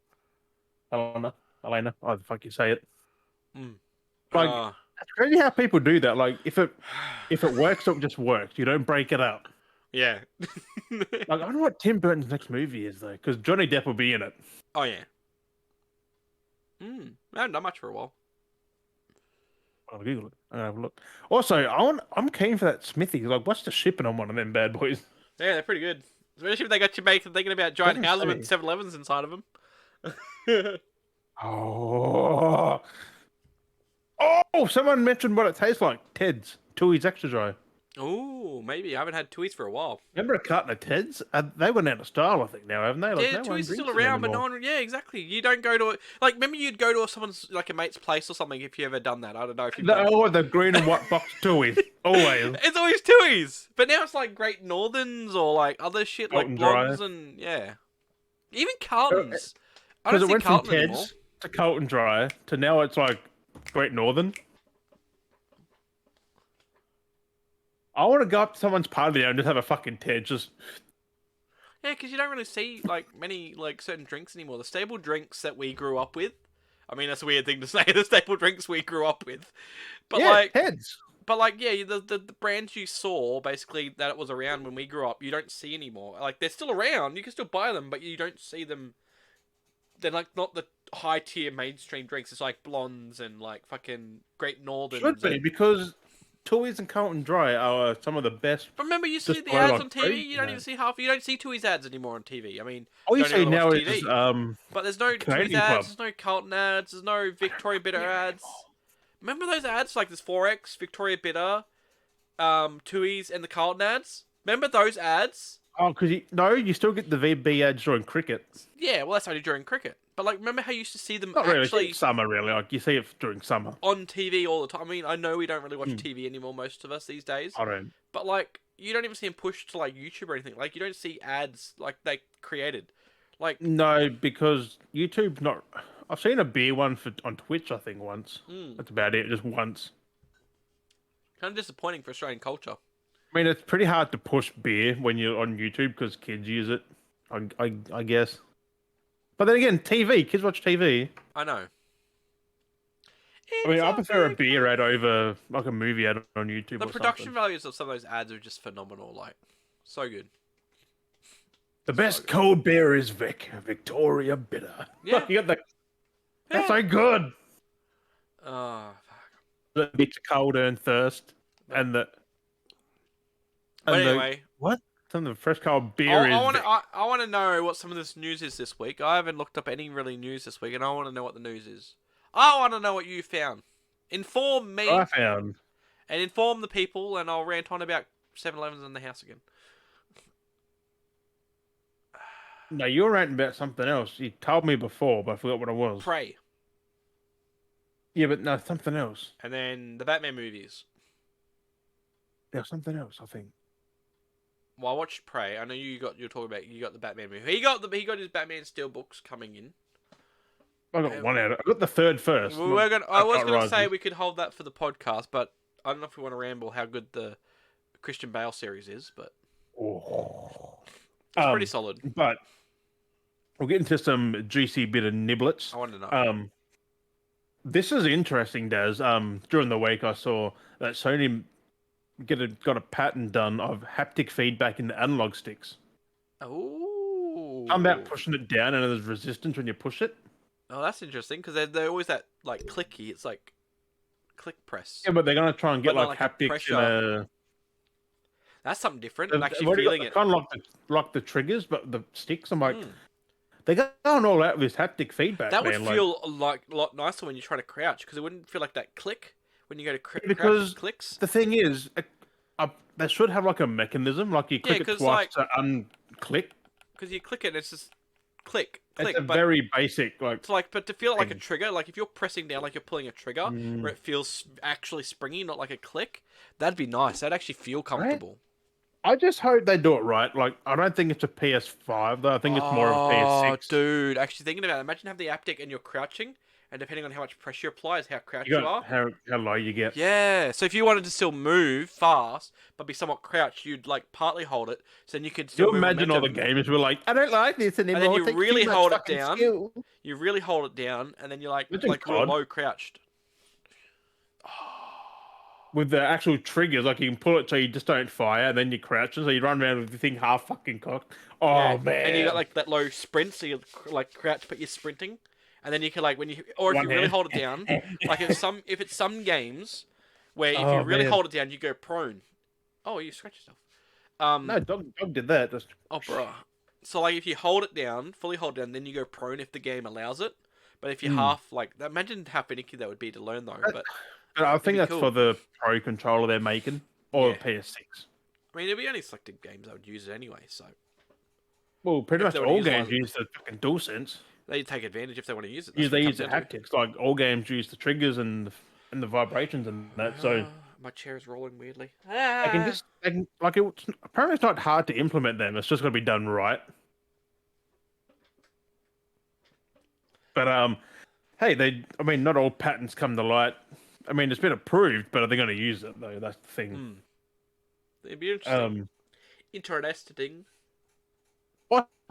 Helena. How the fuck you say it? Like, it's crazy how people do that. Like, if it works, it just works. You don't break it up. Yeah. Like, I don't know what Tim Burton's next movie is though, because Johnny Depp will be in it. Oh yeah. I haven't done much for a while. I'll Google it. I'll have a look. Also, I'm keen for that Smithy. Like, what's the shipping on one of them bad boys? Yeah, they're pretty good. Especially if they got you thinking about giant Doesn't houses say. with 7-Elevens inside of them. Oh, someone mentioned what it tastes like. Ted's Tooheys Extra Dry. Ooh, maybe. I haven't had Tooheys for a while. Remember a carton of Ted's? They went out of style, I think, now, haven't they? Like, Yeah, no one Tooheys is still drinks them around, but no anymore. one... Yeah, exactly. You don't go to... Like, remember you'd go to someone's, like a mate's place or something if you ever done that. I don't know if you've done The green and white box Tooheys. Always. It's always Tooheys. But now it's like Great Northerns or like other shit like Carlton Dry. Blogs and... Yeah. Even Carltons. I Because don't it see went from Carlton anymore. Ted's to Carlton Dry to now it's like Great Northern. I want to go up to someone's party now and just have a fucking Ted. Just Yeah, because you don't really see like many like certain drinks anymore. The staple drinks that we grew up with. I mean, that's a weird thing to say. The staple drinks we grew up with, but yeah, like, Ted's. yeah, the brands you saw basically that it was around when we grew up, you don't see anymore. Like they're still around. You can still buy them, but you don't see them. They're like not the high tier mainstream drinks. It's like blondes and like fucking Great Northerns. Should be because Tooheys and Carlton Dry are some of the best. But remember, you see the Display ads on on TV. trade, You don't yeah. even see half. You don't see Tooheys ads anymore on TV. I mean, All you don't see even now watch is TV. But there's no Canadian Tooheys ads. Club. There's no Carlton ads. There's no Victoria Bitter ads. Remember those ads like this 4X, Victoria Bitter, Tooheys, and the Carlton ads? Remember those ads? Oh, because you still get the VB ads during cricket. Yeah, well that's only during cricket. But like, remember how you used to see them Not really. actually It's summer, really. Like you see it during summer. on TV all the time? I mean, I know we don't really watch TV anymore, most of us these days. I don't. But like, you don't even see them pushed to like YouTube or anything. Like, you don't see ads like they created. Like, No, because YouTube's not. I've seen a beer one on Twitch, I think, once. That's about it, just once. kind of disappointing for Australian culture. I mean, it's pretty hard to push beer when you're on YouTube because kids use it, I guess. But then again, TV, kids watch TV. I know. I mean, I It's prefer a big- beer ad over like a movie ad on YouTube. The or production something. values of some of those ads are just phenomenal. Like, so good. The best cold beer is Victoria Bitter. Yeah. You got the. That's so good. Oh, fuck. The bitter cold and thirst, and the. But and the- anyway, what? Some of the fresh cold beer is. I want to know what some of this news is this week. I haven't looked up any really news this week, and I want to know what the news is. I want to know what you found. Inform me I found. and inform the people, and I'll rant on about 7-Elevens in the house again. No, you were ranting about something else. You told me before, but I forgot what it was. Prey, Yeah, but no, something else. and then the Batman movies. There was something else, I think. Well, I watched Prey. I know you're talking about you got the Batman movie. He got his Batman Steel books coming in. I got one out. I got the third first. I was Dark gonna say Rises. we could hold that for the podcast, but I don't know if we want to ramble how good the Christian Bale series is, but Oh. it's pretty solid. But we'll get into some juicy bit of niblets. I want to know. This is interesting, Daz. During the week, I saw that Sony got a patent done of haptic feedback in the analog sticks. Oh, I'm about pushing it down, and there's resistance when you push it. oh, that's interesting because they're always that like clicky. It's like click press. Yeah, but they're gonna try and get But not like like a haptics in pressure. a. That's something different. They've And actually already got feeling it. kind of like the triggers, but the sticks. I'm like, Mm. they're going all out with this haptic feedback. That would man. feel like a lot nicer when you try to crouch because it wouldn't feel like that click when you go to crouch. Because Clicks. the thing is, they should have like a mechanism, like you click it 'cause, twice like- to unclick. Because you click it, and it's just click. It's a But very basic like. it's like, but to feel it like a thing. trigger, like if you're pressing down, like you're pulling a trigger, where it feels actually springy, not like a click, that'd be nice. That'd actually feel comfortable. I just hope they do it right. Like, I don't think it's a PS5 though. I think it's more of a PS6. Dude, actually thinking about it, imagine have the haptic and you're crouching, and depending on how much pressure you apply is how crouched You you got are. how low you get. Yeah, so if you wanted to still move fast, but be somewhat crouched, you'd like partly hold it, so then you could still You move imagine all the momentum. gamers were like, I don't like this anymore. then you it takes really too much hold it fucking down. skill." You really hold it down, and then you're like Imagine real COD. low crouched. With the actual triggers, like you can pull it so you just don't fire, and then you crouch, and so you run around with the thing half fucking cocked. Oh Yeah, man! and you got like that low sprint, so you like crouch, but you're sprinting, and then you can like when you or if One you really hand. hold it down, like if it's some games where if Oh, you really man. hold it down, you go prone. Oh, you scratch yourself. No, dog did that. Just Oh, bro. So like if you hold it down, fully hold it down, then you go prone if the game allows it. But if you half like, imagine how finicky that would be to learn though. But But I think be that's cool. for the Pro controller they're making, or Yeah. the PS6. I mean, it'd be only selected games that would use it anyway, so Well, pretty If much they wanna all use games one- use the fucking DualSense. they take advantage if they want to use it. They That's what it use comes the down to. haptics. Like all games use the triggers and the vibrations and that. So My chair is rolling weirdly. they can like apparently it's not hard to implement them. It's just got to be done right. But hey, I mean, not all patents come to light. I mean, it's been approved, but are they going to use it though? That's the thing. It'd be interesting. Um, Interesting.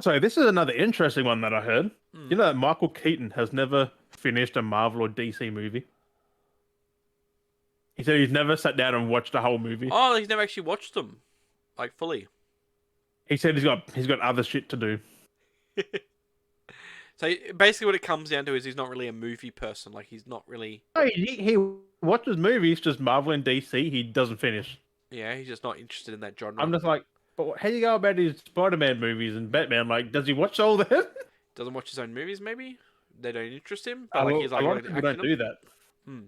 so this is another interesting one that I heard. Hmm. You know that Michael Keaton has never finished a Marvel or DC movie. He said he's never sat down and watched a whole movie. Oh, he's never actually watched them, like fully. He said he's got other shit to do. So basically, what it comes down to is he's not really a movie person. Like he's not really. No, he watches movies, just Marvel and DC. He doesn't finish. Yeah, he's just not interested in that genre. I'm just like, but how do you go about his Spider-Man movies and Batman? Like, does he watch all of them? Doesn't watch his own movies. Maybe they don't interest him. A But like lot he's like of people don't do that. Hmm.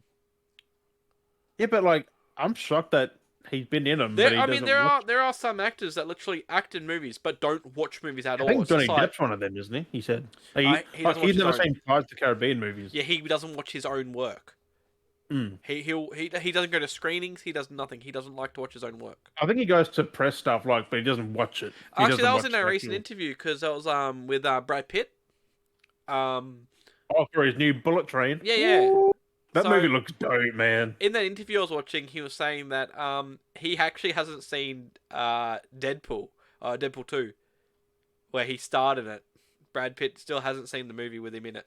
Yeah, but like, I'm shocked that he's been in them. But he I mean, doesn't watch. there are some actors that literally act in movies but don't watch movies at I all. think It's Johnny just like, Depp's one of them, isn't he? He said he doesn't watch he's his never own. seen Pirates of the Caribbean movies. yeah, he doesn't watch his own work. Mm. He doesn't go to screenings. He does nothing. He doesn't like to watch his own work. I think he goes to press stuff like, but he doesn't watch it. He Actually, doesn't that was watch in a the recent actual- interview because that was with Brad Pitt. Oh, for his new Bullet Train. Yeah. Ooh, that So- movie looks dope, man. In that interview I was watching, he was saying that he actually hasn't seen Deadpool 2, where he starred in it. Brad Pitt still hasn't seen the movie with him in it.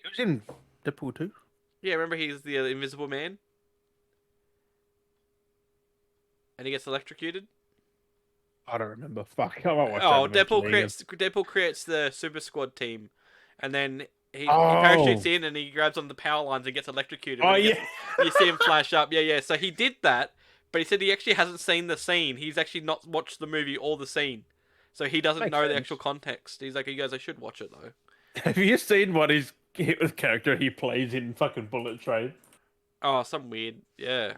He was in Deadpool 2. Yeah, remember he's the Invisible Man? And he gets electrocuted? I don't remember. Fuck, I might watch Oh, that eventually. Deadpool creates the Super Squad team, and then he Oh. parachutes in and he grabs on the power lines and gets electrocuted. Oh and yeah. you see him flash up. Yeah. So he did that, but he said he actually hasn't seen the scene. He's actually not watched the movie or the scene, so he doesn't Makes know the sense. actual context. He's like, he goes, I should watch it though. Have you seen what his character he plays in fucking Bullet Train? Oh, some weird. Yeah.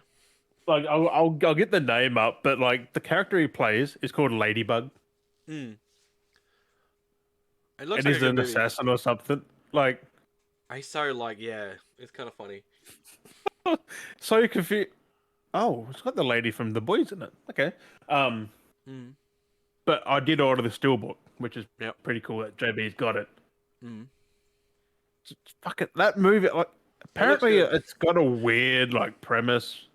Like, I'll get the name up, but like the character he plays is called Ladybug, Hmm. It looks and like he's a good an movie. assassin or something. Like, He's so like, yeah, it's kind of funny. so confused. Oh, it's got the lady from The Boys in it. Okay. Hmm. But I did order the steelbook, which is Yep. pretty cool that JB's got it. Mm. Fuck it, that movie. Like, apparently, good. it's got a weird like premise.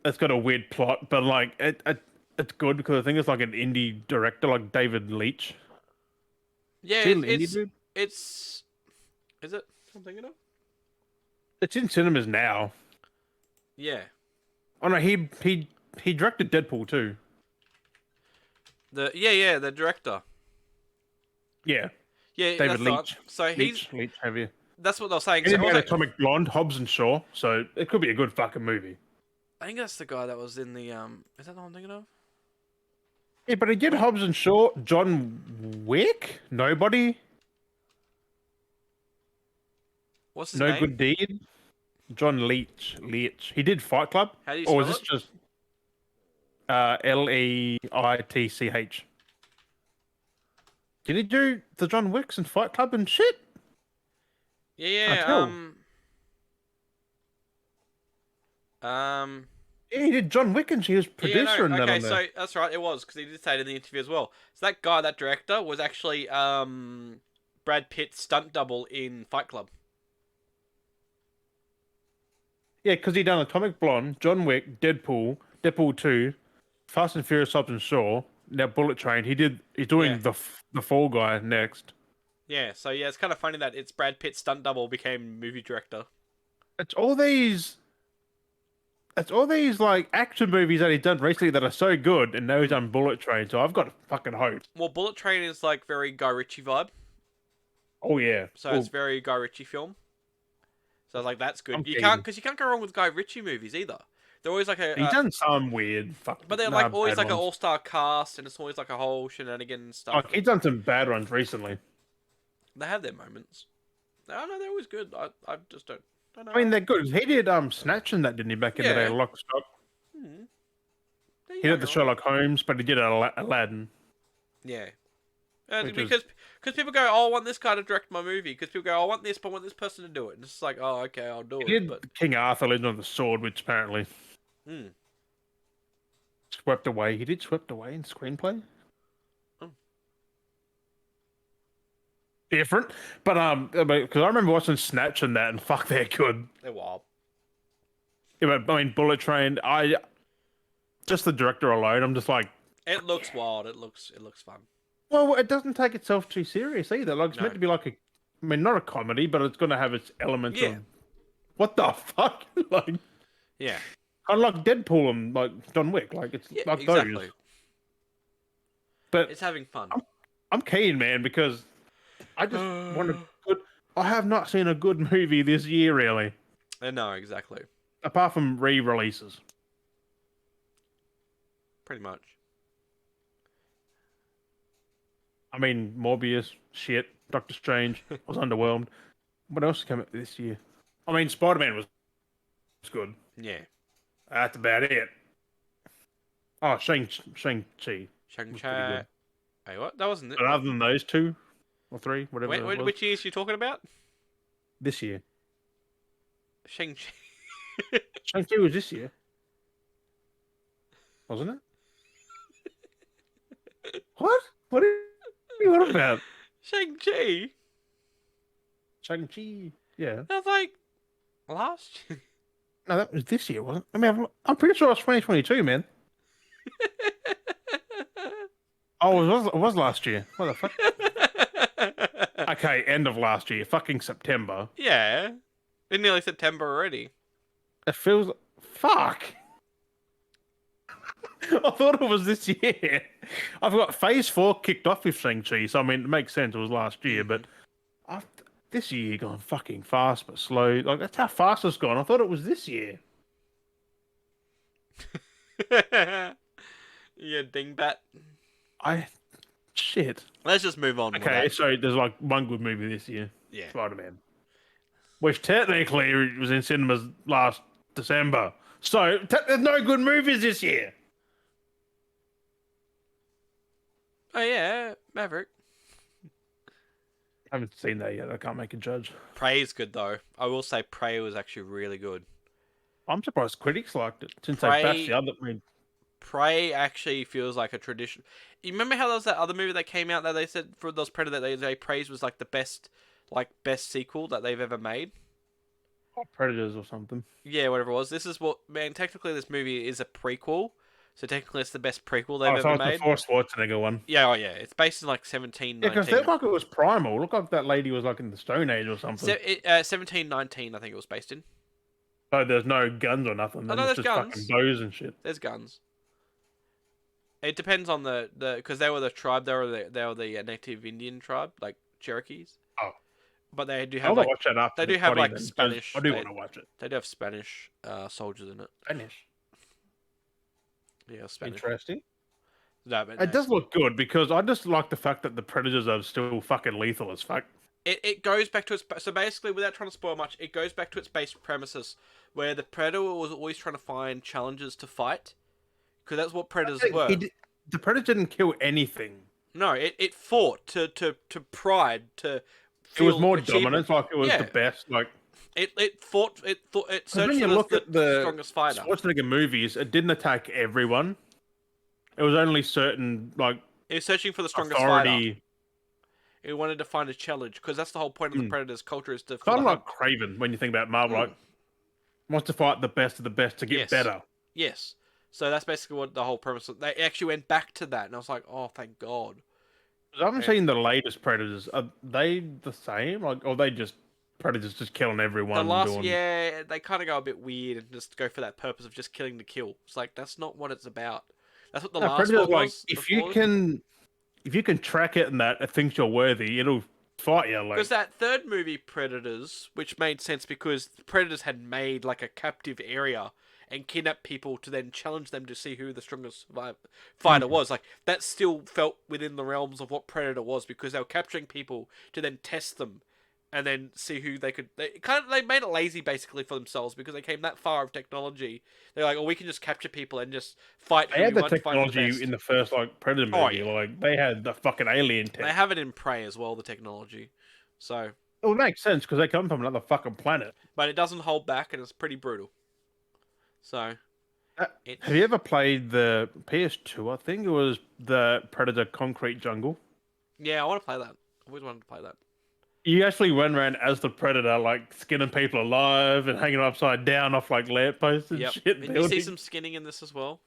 It's got a weird plot, but like it's good because I think it's like an indie director, like David Leitch. Yeah, Is he an indie dude? it's. Is it? I'm thinking of. It's in cinemas now. Yeah. Oh no, he directed Deadpool too. The director. Yeah, Yeah, David that's the one. Leitch. So Leitch, have you? that's what they were saying. He So did also, Atomic Blonde, Hobbs and Shaw, so it could be a good fucking movie. I think that's the guy that was in the Is that the one I'm thinking of? Yeah, but he did Hobbs and Shaw, John Wick, Nobody, What's his No name? Good Deed, John Leitch. He did Fight Club, How do you or spell is this it? just Leitch? Did he do the John Wicks and Fight Club and shit? Yeah, Can't tell. Yeah, he did John Wick and she was producer yeah, and no, that okay, on there. so that's right, it was because he did say it in the interview as well. So that guy, that director, was actually Brad Pitt's stunt double in Fight Club. Yeah, because he done Atomic Blonde, John Wick, Deadpool, Deadpool 2, Fast and Furious, Hobbs and Shaw, now Bullet Train. He's doing Yeah. the Fall Guy next. Yeah, so yeah, it's kind of funny that it's Brad Pitt's stunt double became movie director. It's all these like action movies that he's done recently that are so good, and now he's done Bullet Train. So I've got fucking hope. Well, Bullet Train is like very Guy Ritchie vibe, Oh yeah. so it's very Guy Ritchie film. So like that's good. I'm You keen. can't because you can't go wrong with Guy Ritchie movies either. They're always like He's done some weird fucking. but they're like always bad like an ones. all-star cast, and it's always like a whole shenanigan and stuff. Like he's done some bad ones recently. They have their moments. No, they're always good. I just don't know. I mean, they're good. He did Snatch and that, didn't he, back in the day? Yeah. Lock, Stock. There you He did go. the Sherlock Holmes, but he did Aladdin. Yeah. And Which because people go, oh, I want this guy to direct my movie. Because people go, I want this, but I want this person to do it. And it's like, oh, okay, I'll do He it. did But King Arthur, Legend of the Sword, which apparently Swept Away. He did Swept Away in screenplay. Oh. Different, but because I remember watching Snatch and that, and fuck, they're good. they're wild. Yeah, but I mean, Bullet Train. Just the director alone, I'm just like, It looks wild. It looks fun. well, it doesn't take itself too serious either. Like it's No. meant to be like I mean, not a comedy, but it's going to have its elements Yeah. of what the fuck, like Yeah. kind of like Deadpool and like John Wick, like it's Yeah, like exactly. those. But It's having fun. I'm keen, man, because I just want a good. I have not seen a good movie this year, really, No, exactly. apart from re-releases. Pretty much. I mean, Morbius, shit. Doctor Strange, I was underwhelmed. What else came out this year? I mean, Spider-Man was good. Yeah. That's about it. Oh, Shang-Chi. Shang-Chi. Hey, what? That wasn't it. But other than those two or three, whatever Wait, it was, which years you talking about? this year. Shang-Chi. Shang-Chi was this year, wasn't it? What? What are you on about? Shang-Chi? Shang-Chi. Yeah. That was like last year. No, that was this year, wasn't it? I mean, I'm pretty sure it was 2022, man. Oh, it was last year. What the fuck? Okay, end of last year. Fucking September. Yeah. It's nearly September already. It feels... Fuck! I thought it was this year. I've got Phase 4 kicked off with Shang-Chi, so I mean, it makes sense it was last year, but this year gone fucking fast but slow. Like, that's how fast it's gone. I thought it was this year. Yeah, dingbat. Shit. Let's just move on. with Okay, that. so there's like one good movie this year. Yeah. Spider-Man. Which technically was in cinemas last December. So, there's no good movies this year. Oh yeah, Maverick. I haven't seen that yet. I can't make a judge. Prey is good though. I will say Prey was actually really good. I'm surprised critics liked it since Prey- they bashed the other. I mean, Prey actually feels like a tradition. You remember how there was that other movie that came out that they said for those Predator that they praised was like the best sequel that they've ever made? Predators or something. Yeah, whatever it was. This is what, man, technically this movie is a prequel. So technically it's the best prequel they've Oh, so ever it's the made. Force Schwarzenegger one. Yeah, oh yeah. It's based in like 1719. Yeah, because it looked like it was primal. It looked like that lady was like in the Stone Age or something. 1719 I think it was based in. So there's no guns or nothing. Oh Then no, it's there's just fucking guns. bows and shit. There's guns. It depends on the because they were the tribe. They were the native Indian tribe, like Cherokees. Oh. But they do I have want to like watch that after they do this have potty like then, 'cause Spanish. I do want to watch it. They do have Spanish soldiers in it. Spanish. Yeah, Spanish. Interesting. No, but It does look good because I just like the fact that the predators are still fucking lethal as fuck. It goes back to its so basically without trying to spoil much, it goes back to its base premises where the predator was always trying to find challenges to fight because that's what predators were. The predator didn't kill anything. No, it fought to pride to. It was more achievement. dominance, like it was Yeah. the best. Like it fought it searched when you for look at the strongest fighter. Schwarzenegger movies, it didn't attack everyone. It was only certain like It was searching for the strongest authority. fighter. It wanted to find a challenge because that's the whole point of the Predator's culture is to. Kind of like Craven when you think about Marvel, like wants to fight the best of the best to get better. Yes. So that's basically what the whole premise. They actually went back to that, and I was like, "Oh, thank God." I haven't seen the latest Predators. Are they the same? Like, or they just Predators just killing everyone? The last, yeah, they kind of go a bit weird and just go for that purpose of just killing to kill. It's like that's not what it's about. That's what the last Predators, one was. If you can track it and that it thinks you're worthy, it'll fight you. Like because that third movie, Predators, which made sense because Predators had made like a captive area and kidnapped people to then challenge them to see who the strongest fighter was. Like that still felt within the realms of what Predator was because they were capturing people to then test them and then see who they could. They made it lazy basically for themselves because they came that far of technology. They're like, oh, we can just capture people and just fight. They had the technology in the first like Predator movie. Oh, yeah. Like they had the fucking alien tech. They have it in Prey as well, the technology. So it makes sense because they come from another fucking planet. But it doesn't hold back and it's pretty brutal. So, have you ever played the PS2? I think it was the Predator Concrete Jungle. Yeah, I want to play that. I always wanted to play that. You actually went around as the Predator, like skinning people alive and hanging upside down off like lampposts and shit. And you see some skinning in this as well.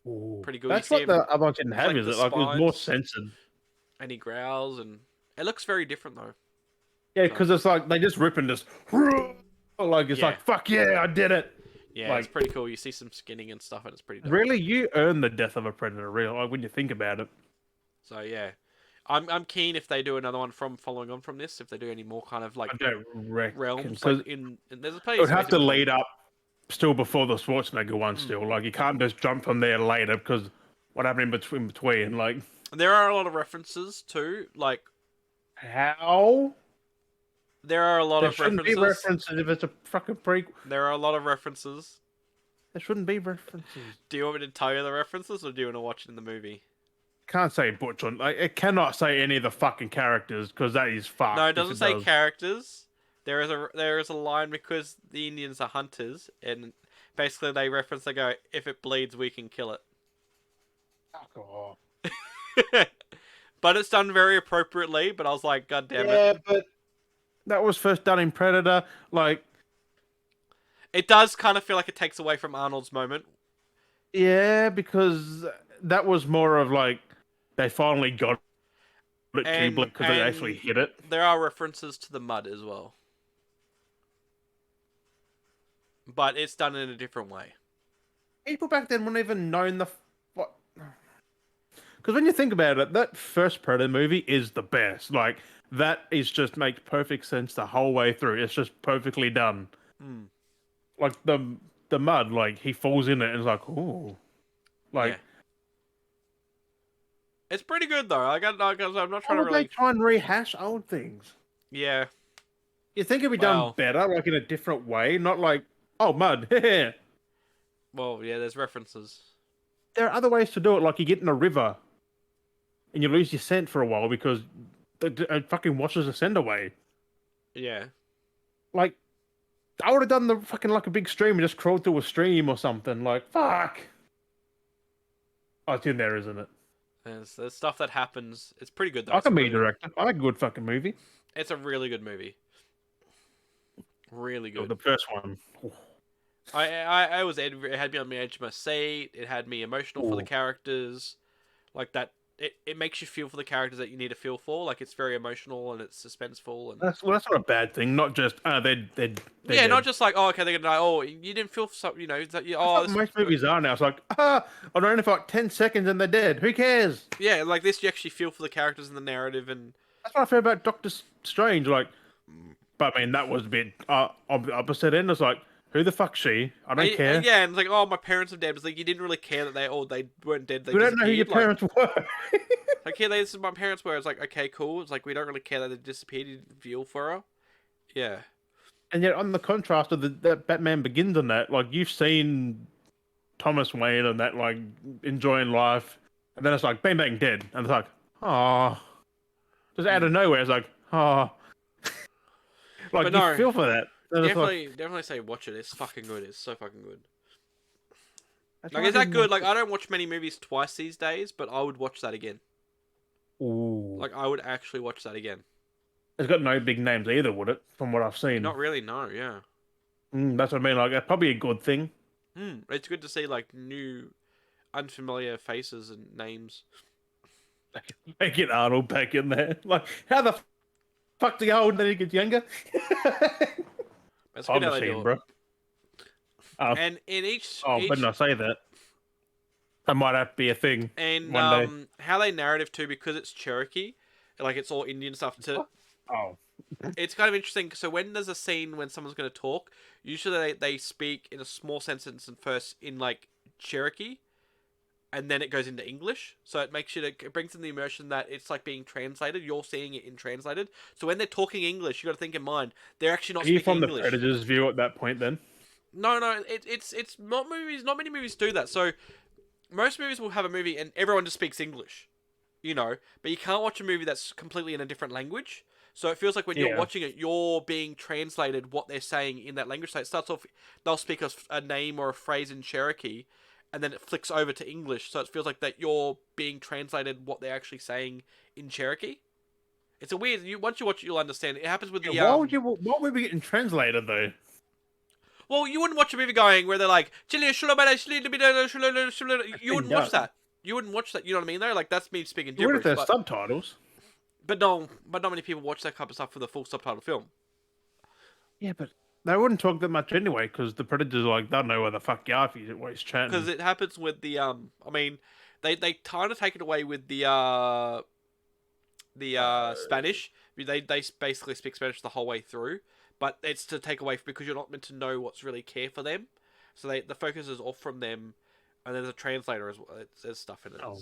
Ooh. Pretty good. That's what the other one didn't have, is it? Like it was more censored. And he growls, and it looks very different though. Yeah, because it's like they just rip and just like it's like fuck yeah, I did it. Yeah, like, it's pretty cool. You see some skinning and stuff, and it's pretty dope. Really, you earn the death of a predator, really, like when you think about it. So yeah, I'm keen if they do another one from following on from this. If they do any more kind of like I don't reckon, realms, like there's a place. It would have to lead up still before the Schwarzenegger one. Still, like you can't just jump from there later because what happened in between? Like there are a lot of references too, like how. There are a lot of references. There shouldn't be references if it's a fucking prequel. There are a lot of references. There shouldn't be references. Do you want me to tell you the references, or do you want to watch it in the movie? Can't say Butch on. Like, it cannot say any of the fucking characters because that is fucked. No, it doesn't say characters. There is a line because the Indians are hunters, and basically they reference. They go, "If it bleeds, we can kill it." Fuck off. But it's done very appropriately. But I was like, God damn it! Yeah, but that was first done in Predator. Like, it does kind of feel like it takes away from Arnold's moment. Yeah, because that was more of like they finally got it too because they actually hit it. There are references to the mud as well, but it's done in a different way. People back then wouldn't even known the what. Because when you think about it, that first Predator movie is the best. Like that is just makes perfect sense the whole way through. It's just perfectly done. Like the mud, like he falls in it and it's like, ooh, like it's pretty good though. I'm not trying to really. They try and rehash old things. Yeah, you think it'd be done better, like in a different way, not like mud. Well, yeah, there's references. There are other ways to do it, like you get in a river and you lose your scent for a while because it fucking washes the scent away. Yeah. Like, I would have done the fucking like a big stream and just crawled through a stream or something. Like, fuck. Oh, it's in there, isn't it? There's stuff that happens. It's pretty good though. I It's a can be a really good, director. I like a good fucking movie. it's a really good movie. Really Oh, good. the first one. I was it had me on the edge of my seat. It had me emotional for the Ooh. characters, like that. It makes you feel for the characters that you need to feel for. Like it's very emotional and it's suspenseful and That's not a bad thing. Not just they're yeah, not dead. just like oh okay they're gonna die. Oh you didn't feel for something, you know. It's like, That's oh what this, most movies are now. It's like I'm only for like 10 seconds and they're dead. Who cares? yeah, like this you actually feel for the characters and the narrative and That's what I feel about Doctor Strange. Like, but I mean that was a bit on the opposite end. It's like who the fuck's she? I don't care. yeah, and it's like oh my parents are dead. It's like you didn't really care that they weren't dead. They We don't know who your disappeared. parents were. Like yeah, this is my parents were. It's like okay cool. It's like we don't really care that they disappeared. You didn't feel for her. Yeah. And yet, on the contrast of that Batman Begins and that, like you've seen Thomas Wayne and that, like enjoying life, and then it's like bang bang dead, and it's like, oh, just out of nowhere, it's like, oh, like But you no, feel for that. And it's like, definitely say watch it. It's fucking good. It's so fucking good. that's Like, why I is that didn't good? watch Like, I don't watch many movies twice these days, but I would watch that again. it. Ooh, Like, I would actually watch that again. it's got no big names either, would it? From what I've seen, Not really, no, yeah. that's what I mean. Like, that's probably a good thing. It's good to see, like, new, unfamiliar faces and names. They get Arnold back in there. Like, how the fuck do you old and then he gets younger? That's Time good how they machine, do it. bro. And in each, Better not say that. That might have to be a thing and one day. how they narrative too, because it's Cherokee, like it's all Indian stuff too. Oh, It's kind of interesting. So when there's a scene when someone's going to talk, usually they speak in a small sentence and first in like Cherokee, and then it goes into English. So it makes it brings in the immersion that it's like being translated. You're seeing it in translated. So when they're talking English, you got to think in mind they're actually not are you speaking from the English. Predator's view at that point then? No, it's not movies. Not many movies do that. So most movies will have a movie and everyone just speaks English, you know. But you can't watch a movie that's completely in a different language. So it feels like when you're Yeah. watching it, you're being translated what they're saying in that language. So it starts off, they'll speak a name or a phrase in Cherokee, and then it flicks over to English. So it feels like that you're being translated what they're actually saying in Cherokee. It's a weird. Once you watch it, you'll understand. It happens with the. What would be getting translated though? Well, you wouldn't watch a movie going where they're like, you wouldn't watch that. You wouldn't watch that. You know what I mean? Though, like that's me speaking What if gibberish. there's But, subtitles? not many people watch that type of stuff for the full subtitle film. Yeah, but they wouldn't talk that much anyway because the Predators like don't know where the fuck you are if you always chatting. Because it happens with the I mean, they kind of take it away with the Spanish. They basically speak Spanish the whole way through, but it's to take away because you're not meant to know what's really care for them. So the focus is off from them, and there's a translator as well. There's stuff in it. Oh.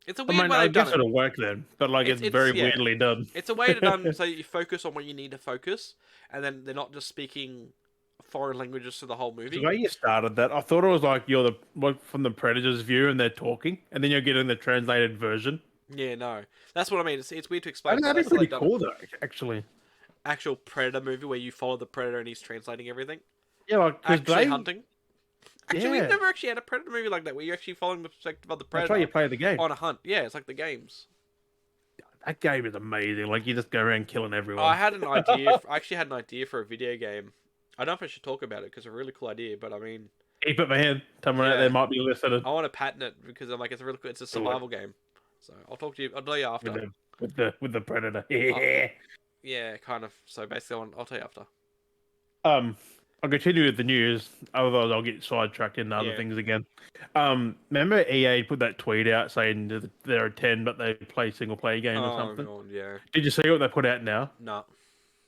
It's a I weird mean, way I they've done guess it. it'll work then, but like it's very yeah. weirdly done. It's a way to done so you focus on what you need to focus, and then they're not just speaking foreign languages for the whole movie. The way you started that, I thought it was like you're from the Predators' view and they're talking, and then you're getting the translated version. Yeah, no, that's what I mean. It's weird to explain. I mean, but that'd be that's how pretty they've done cool it. though, actually. Actual Predator movie where you follow the Predator and he's translating everything. Yeah, like because Actually hunting. Actually, Yeah. we've never actually had a Predator movie like that where you're actually following the perspective of the That's Predator why you play the game. on a hunt. Yeah, it's like the games. That game is amazing. Like you just go around killing everyone. I had an idea. I actually had an idea for a video game. I don't know if I should talk about it because it's a really cool idea. But I mean, Keep it, man. Someone out Yeah. there might be listening. I want to patent it because I'm like it's a really cool. It's a survival game. So I'll talk to you. I'll tell you after. With the Predator. Yeah. Yeah, kind of. So basically, I'll tell you after. I'll continue with the news. Otherwise, I'll get sidetracked into other Yeah. things again. Remember EA put that tweet out saying that there are 10, but they play single player games or Oh something. god, yeah. Did you see what they put out now? No.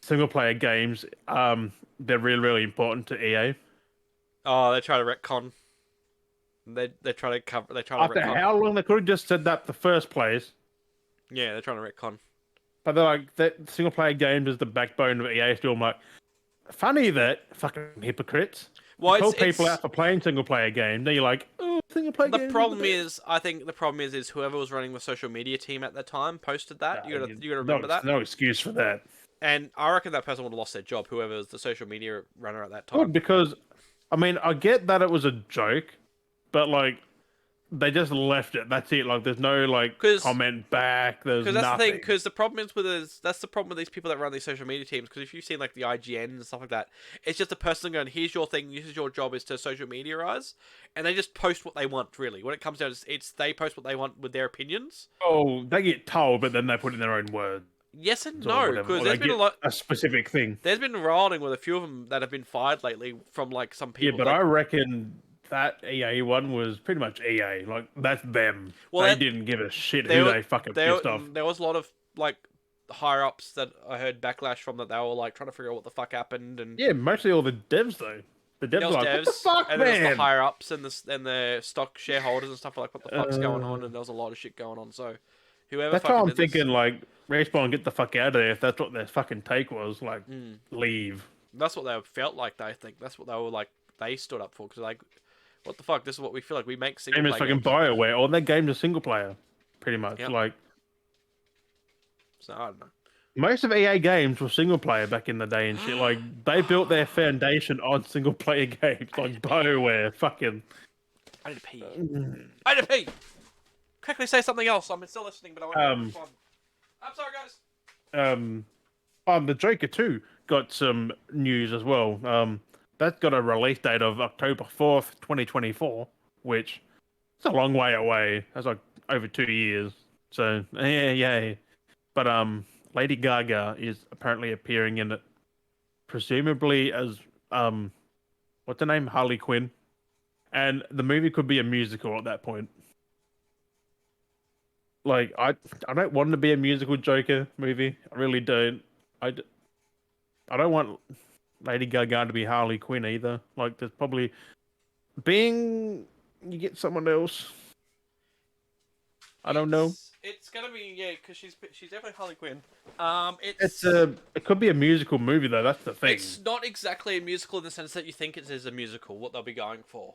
Single player games. They're really, really important to EA. Oh, they try to retcon. They try to cover. They try to After retcon. how long they could have just said that the first place, Yeah, they're trying to retcon. but they're like that single player games is the backbone of EA. Still, I'm like, funny that fucking hypocrites. Well, Call it's people out for playing single player games. Then you're like, oh, single player the games. problem is, I think the problem is whoever was running the social media team at the time posted that. You gotta remember that. No excuse for that. And I reckon that person would have lost their job. Whoever was the social media runner at that Good, time. because I mean, I get that it was a joke, but like they just left it. That's it. Like, there's no like 'Cause- comment back. There's Because that's the nothing. thing. Because the problem is that's the problem with these people that run these social media teams. Because if you've seen like the IGN and stuff like that, it's just a person going, "Here's your thing. This is your job is to social mediaize," and they just post what they want. Really, when it comes down, to it's they post what they want with their opinions. Oh, they get told, but then they put in their own words. Yes and Or no, whatever, because or there's they been a get lot. a specific thing. There's been rioting with a few of them that have been fired lately from like some Yeah, people. but like, I reckon that EA one was pretty much EA. Like, that's them. Well, they that- didn't give a shit there who wa- they fucking there pissed off. there was a lot of like higher ups that I heard backlash from that they were like trying to figure out what the fuck happened and. Yeah, mostly all the devs though. The devs There are was like, devs, what the fuck, and then there's the man? higher ups and the stock shareholders and stuff like what the fuck's going on, and there was a lot of shit going on. So whoever That's fucking why I'm did this- thinking, like, Respawn, get the fuck out of there. If that's what their fucking take was, like, leave. that's what they felt like. They think that's what they were like. They stood up for because like, what the fuck? This is what we feel like. We make single Same as player fucking games. BioWare. All their games are single player, pretty much. Yep. Like, So I don't know. most of EA games were single player back in the day and shit. Like, they built their foundation on single player games, like BioWare. Fucking. I need to pee. I need to pee. Quickly say something else. I'm still listening, but I want to respond. I'm sorry, guys. The Joker 2 got some news as well. That's got a release date of October 4th, 2024, which is a long way away. That's like over 2 years. So, yeah. But Lady Gaga is apparently appearing in it, presumably as what's her name? Harley Quinn. And the movie could be a musical at that point. Like, I don't want it to be a musical Joker movie. I really don't. I don't want Lady Gaga to be Harley Quinn either. Like, there's probably you get someone else. I don't know. It's gonna be because she's definitely Harley Quinn. It could be a musical movie though. That's the thing. It's not exactly a musical in the sense that you think it is a musical. What they'll be going for.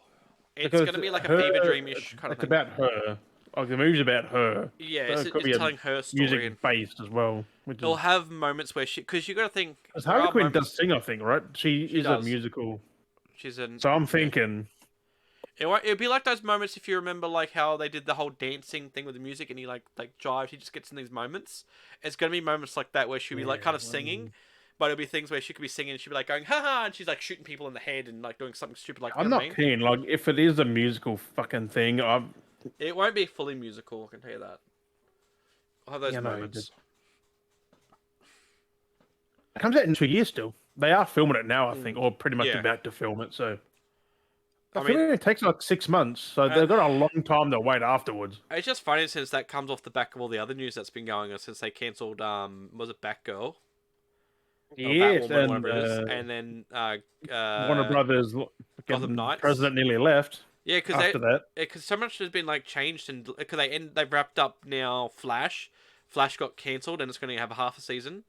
It's Because gonna be like a her- fever dreamish kind of It's thing. about her. Like, the movie's about her. Yeah, So it's, it could it's be a telling her story. And music based as well. Which it'll is have moments where because you got to think. because there Harley are Quinn moments- does sing, I think, right? She is does. a musical. She's in. So I'm thinking, It'd be like those moments if you remember like how they did the whole dancing thing with the music and he like jives. He just gets in these moments. It's gonna be moments like that where she'll be like kind of singing. But it'll be things where she could be singing and she'll be like going, haha, and she's like shooting people in the head and like doing something stupid like that. I'm not keen. Like, if it is a musical fucking thing, It won't be fully musical, I can tell you that. I'll have those Yeah, no, moments. it comes out in 2 years still. They are filming it now, I think, or pretty much Yeah. about to film it. So I I feel mean- like it takes like 6 months, so they've got a long time to wait afterwards. It's just funny since that comes off the back of all the other news that's been going on since they cancelled, was it Batgirl? Yes, Batwoman, and whatever it is. And then Warner Brothers Gotham Knights. president nearly left Yeah, because after that. so much has been like changed and because they've wrapped up now. Flash got cancelled and it's going to have a half a season.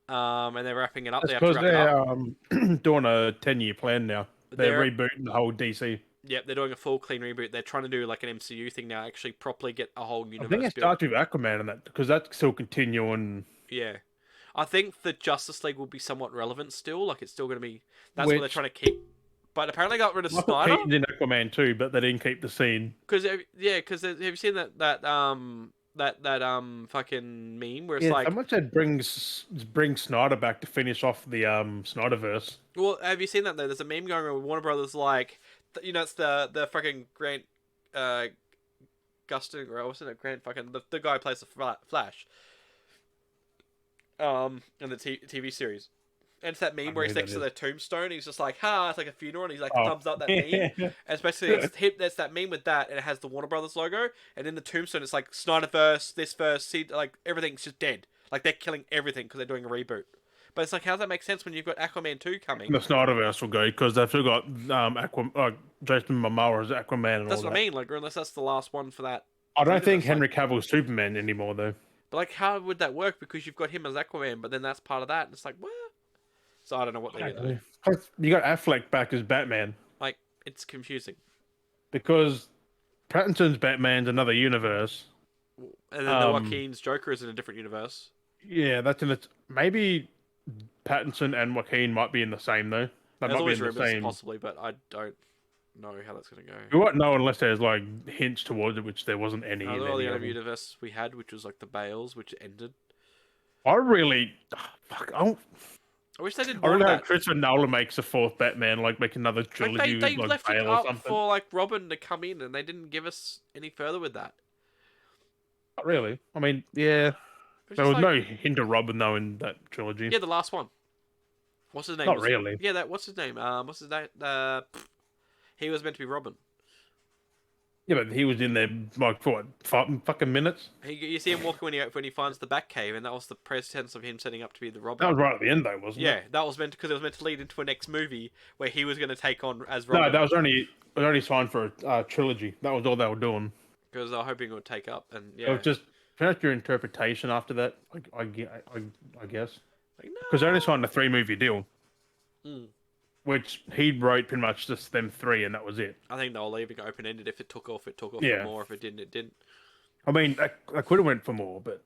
And they're wrapping it up. That's They have to because wrap it they're up. doing a 10-year plan now. They're rebooting the whole DC. Yep, they're doing a full clean reboot. They're trying to do like an MCU thing now. Actually, properly get a whole universe. I think it built. starts with Aquaman and that because that's still continuing. Yeah, I think the Justice League will be somewhat relevant still. Like it's still going to be. That's what they're Which- trying to keep. But apparently, they got rid of Michael Snyder. Keaton's in Aquaman too, but they didn't keep the scene. Because have you seen that fucking meme where it's Yeah, like, someone said bring Snyder back to finish off the Snyderverse. well, have you seen that though? There's a meme going around with Warner Brothers like, it's the fucking Grant, Gustin, or wasn't it Grant fucking the guy who plays the Flash, in the TV series. And it's that meme where he's know next that to the tombstone. He's just like, "Ha!" It's like a funeral, and he's like, Oh. thumbs up that meme. And it's basically that's that meme with that, and it has the Warner Brothers logo. And in the tombstone, it's like Snyderverse, this verse, see, like everything's just dead. Like they're killing everything because they're doing a reboot. But it's like, how does that make sense when you've got Aquaman 2 coming? The Snyderverse will go because they've still got Jason Momoa's Aquaman and That's all what that. I mean. Like, unless that's the last one for that. I don't think That's Henry Cavill's Superman anymore though. But like, how would that work? Because you've got him as Aquaman, but then that's part of that. And it's like, what? So I don't know what they're doing. Plus, you got Affleck back as Batman Like, it's confusing. because Pattinson's Batman's another universe. And then the Joaquin's Joker is in a different universe. Yeah, that's in it. Maybe Pattinson and Joaquin might be in the same though. They There's might be always in the rumors, same. possibly, but I don't know how that's gonna go. We won't know unless there's like hints towards it, which there wasn't any in All the any other of them. universe we had, which was like the Bales, which ended. I really, fuck, I wish they did I more of really hope that. Christopher Nolan makes a fourth Batman, like make another Like trilogy they with like left it Bale or up something. for like Robin to come in, and they didn't give us any further with that. Not really. I mean, yeah, It was there just was like, no hint of Robin though in that trilogy. yeah, the last one. What's his name? Not really. Yeah, what's his name? What's his name? He was meant to be Robin. Yeah, but he was in there like for what, 5 fucking minutes. You see him walking when he finds the Batcave, and that was the present tense of him setting up to be the Robin. That was right at the end though, wasn't Yeah, it? that was meant because it was meant to lead into a next movie where he was going to take on as No, Robin. that was only signed for a trilogy. That was all they were doing. Because they were hoping it would take up, and It yeah, was just finish your interpretation after that. I guess like, because they only signed a 3-movie deal, no. which he wrote pretty much just them 3, and that was it. I think they were leaving it open ended. If it took off, it took off Yeah. for more. If it didn't, it didn't. I mean, I could have went for more, but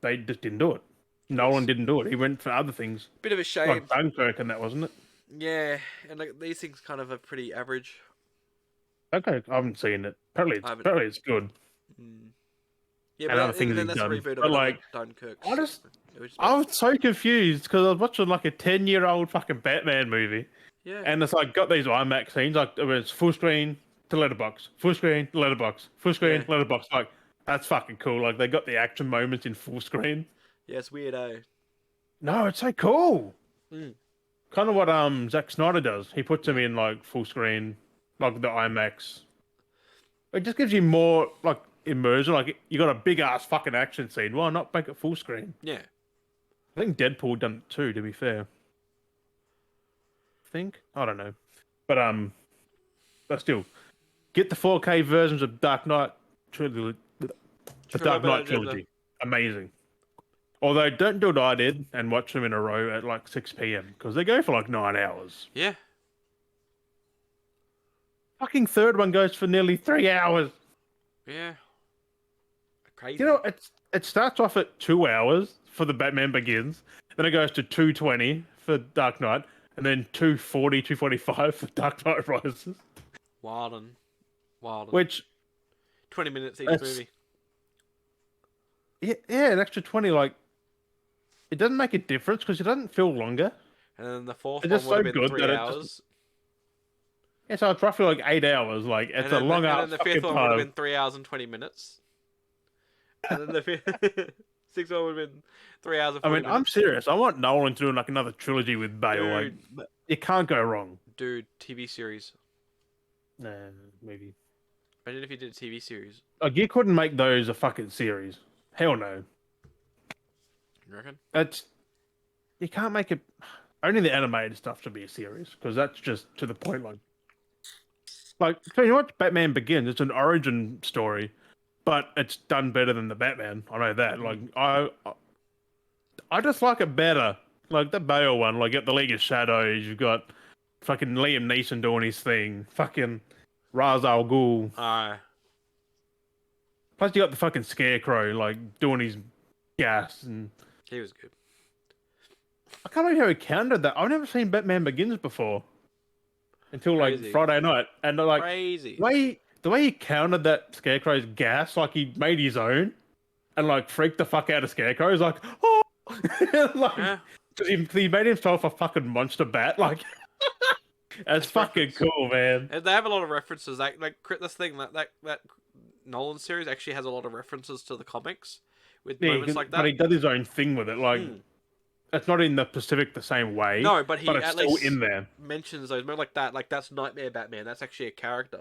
they just didn't do it. Nolan didn't do it. He went for other things, Bit of a shame. like Dunkirk, and that wasn't it. Yeah, and like these things kind of are pretty average. Okay, I haven't seen it. Apparently it's good. Yeah, And but other things then he's that's a done. reboot of But, another like, Dunkirk. I was so confused because I was watching like a 10-year-old fucking Batman movie, yeah, and it's like got these IMAX scenes, like it was full screen to letterbox, full screen to letterbox, full screen Yeah. letterbox. Like that's fucking cool. Like they got the action moments in full screen. yeah, it's weird, eh? No, it's so cool. Mm. Kind of what Zack Snyder does. He puts them in like full screen, like the IMAX. It just gives you more like immersion. Like you got a big ass fucking action scene. Why not make it full screen? Yeah, I think Deadpool done it too. To be fair, I don't know, but still, get the 4K versions of Dark Knight trilogy. The Dark Knight trilogy, amazing. Although don't do what I did and watch them in a row at like 6 p.m. because they go for like 9 hours. yeah. Fucking third one goes for nearly 3 hours. Yeah. Crazy. You know, it starts off at 2 hours for the Batman Begins, then it goes to 2:20 for Dark Knight, and then 2:40, 2:45 for Dark Knight Rises. Wild. Which 20 minutes each That's- movie. yeah, an extra 20. Like it doesn't make a difference because it doesn't feel longer. And then the fourth It's one just would so have been good 3 that it hours. Yeah, so it's roughly like 8 hours. Like it's a long ass And then the fucking fifth one would have time. been 3 hours and 20 minutes. And then the sixth one would have been 3 hours and 40 I mean, minutes. I'm serious. I want Nolan to do like another trilogy with Bale. Dude. Like you can't go wrong. Dude, TV series. Nah, maybe. Imagine if you did a TV series. Like you couldn't make those a fucking series. Hell no. You reckon? You can't make it. Only the animated stuff should be a series because that's just to the point. Like so you watch Batman Begins. It's an origin story, but it's done better than the Batman. I know that. Like I just like it better. Like the Bale one. Like at the League of Shadows, you've got fucking Liam Neeson doing his thing. Fucking Ra's al Ghul. Plus you got the fucking Scarecrow like doing his gas and. He was good. I can't believe how he countered that. I've never seen Batman Begins before until like Crazy. Friday night, and like Crazy. the way he countered that Scarecrow's gas, like he made his own, and like freaked the fuck out of Scarecrow. He's like, oh, like Yeah. he made himself a fucking monster bat. Like, that's fucking cool, man. And they have a lot of references. Like this thing that Nolan series actually has a lot of references to the comics with moments like that. But he does his own thing with it. Like, it's not in the Pacific the same way. No, but it's at still least in there. mentions those moments like that. Like that's Nightmare Batman. That's actually a character.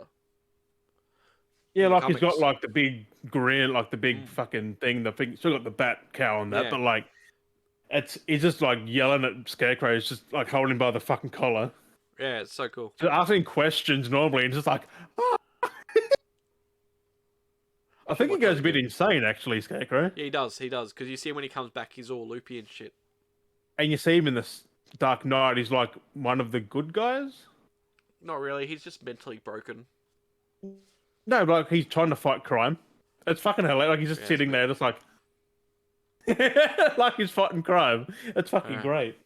Yeah, in like comics. he's got like the big grin, like the big fucking thing. Still got the bat cow on that, Yeah. but like, he's just like yelling at Scarecrow. He's just like holding him by the fucking collar, Yeah, it's so cool. just asking questions normally, and just like, "Ah." I think he goes a bit insane actually, Scarecrow. Yeah, he does, because you see him when he comes back, he's all loopy and shit. And you see him in the Dark Knight. He's like one of the good guys. Not really, he's just mentally broken. No, but like he's trying to fight crime. It's fucking hilarious. Like he's just sitting there, just like, like he's fighting crime. It's fucking great.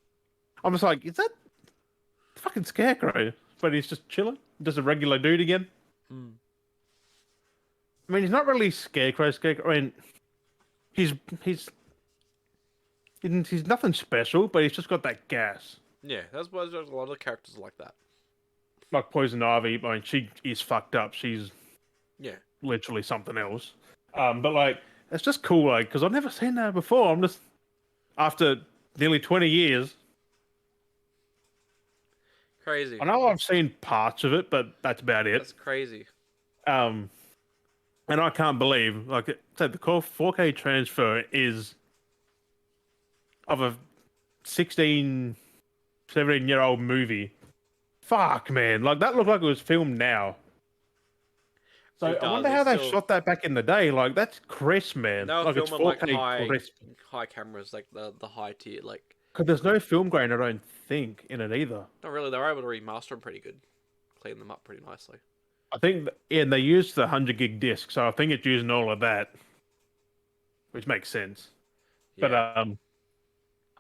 I'm just like, is that fucking Scarecrow? but he's just chilling, just a regular dude again. Mm. I mean, he's not really Scarecrow. I mean, he's he's he's nothing special, but he's just got that gas. Yeah, that's why there's a lot of characters like that. Like Poison Ivy, I mean, she is fucked up. She's Yeah. literally something else. But like, it's just cool, like, because I've never seen that before. I'm just after nearly 20 years. Crazy. I know I've seen parts of it, but that's about it. That's crazy. And I can't believe, like, so the core 4K transfer is of a 16, 17-year-old movie. Fuck, man. Like, that looked like it was filmed now. So It I wonder does, how it's they still- shot that back in the day. Like, that's crisp, man. They were Like, it's filming like 4K crisp. high cameras, like the high tier, like Because there's no film grain, I don't think, in it either. not really. They were able to remaster them pretty good, clean them up pretty nicely. I think, yeah, they used the 100 gig disc, so I think it's using all of that, which makes sense. Yeah. But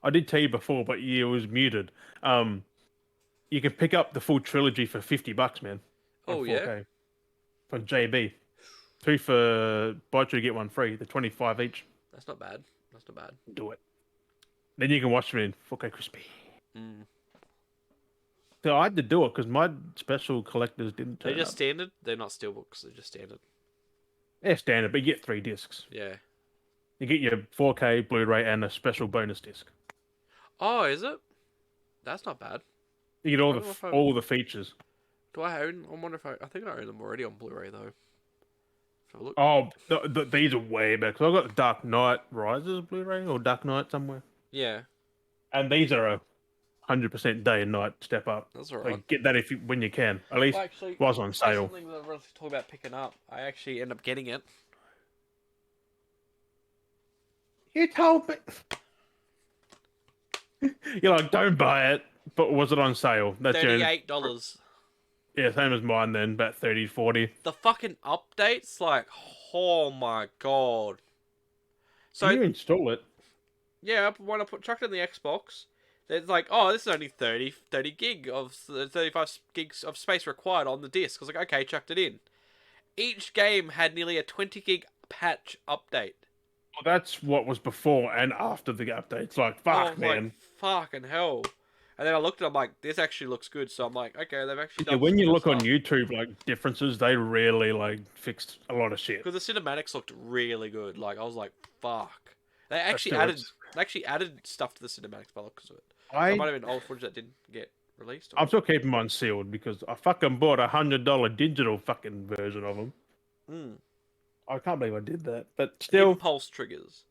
I did tell you before, but it was muted. You can pick up the full trilogy for $50, man. Oh, on yeah? 4K. From JB. 2 for buy two get one free. They're 25 each. That's not bad. That's not bad. Do it. Then you can watch them in 4K crispy. Mm. So I had to do it because my special collectors didn't turn They're just up. standard. They're not steelbooks. They're just standard. They're standard, but you get 3 discs. Yeah. You get your 4K Blu-ray and a special bonus disc. Oh, is it? That's not bad. You get all I don't know if all the features. Do I own? I wonder if I think I own them already on Blu-ray though. Have a look. Oh, these are way better. Cause I've got the Dark Knight Rises Blu-ray or Dark Knight somewhere, Yeah, and these are a 100% day and night step up. that's So alright. get that when you can. At least Actually, was on that's sale. something that I really talk about picking up. I actually end up getting it. You told me. You're like, don't buy it. But was it on sale? That's your $38. yeah, same as mine then, about 30, 40. The fucking updates, like, oh my god. So Can you install it? yeah, when I chucked it in the Xbox, it's like, oh, this is only 30 gig of 35 gigs of space required on the disc. I was like, okay, chucked it in. Each game had nearly a 20 gig patch update. Well, that's what was before and after the updates. Like, I fuck, was man. like, fucking hell. And then I looked at it, I'm like, this actually looks good. So I'm like, okay, they've actually Yeah, done when some you good look on stuff. YouTube, like differences, they really like fixed a lot of shit. Because the cinematics looked really good. Like I was like, fuck. They actually still added is. stuff to the cinematics by the looks of it. I There might have been old footage that didn't get released. Or... I'm still keeping mine sealed because I fucking bought $100 digital fucking version of them. Mm. I can't believe I did that, but still, Impulse triggers.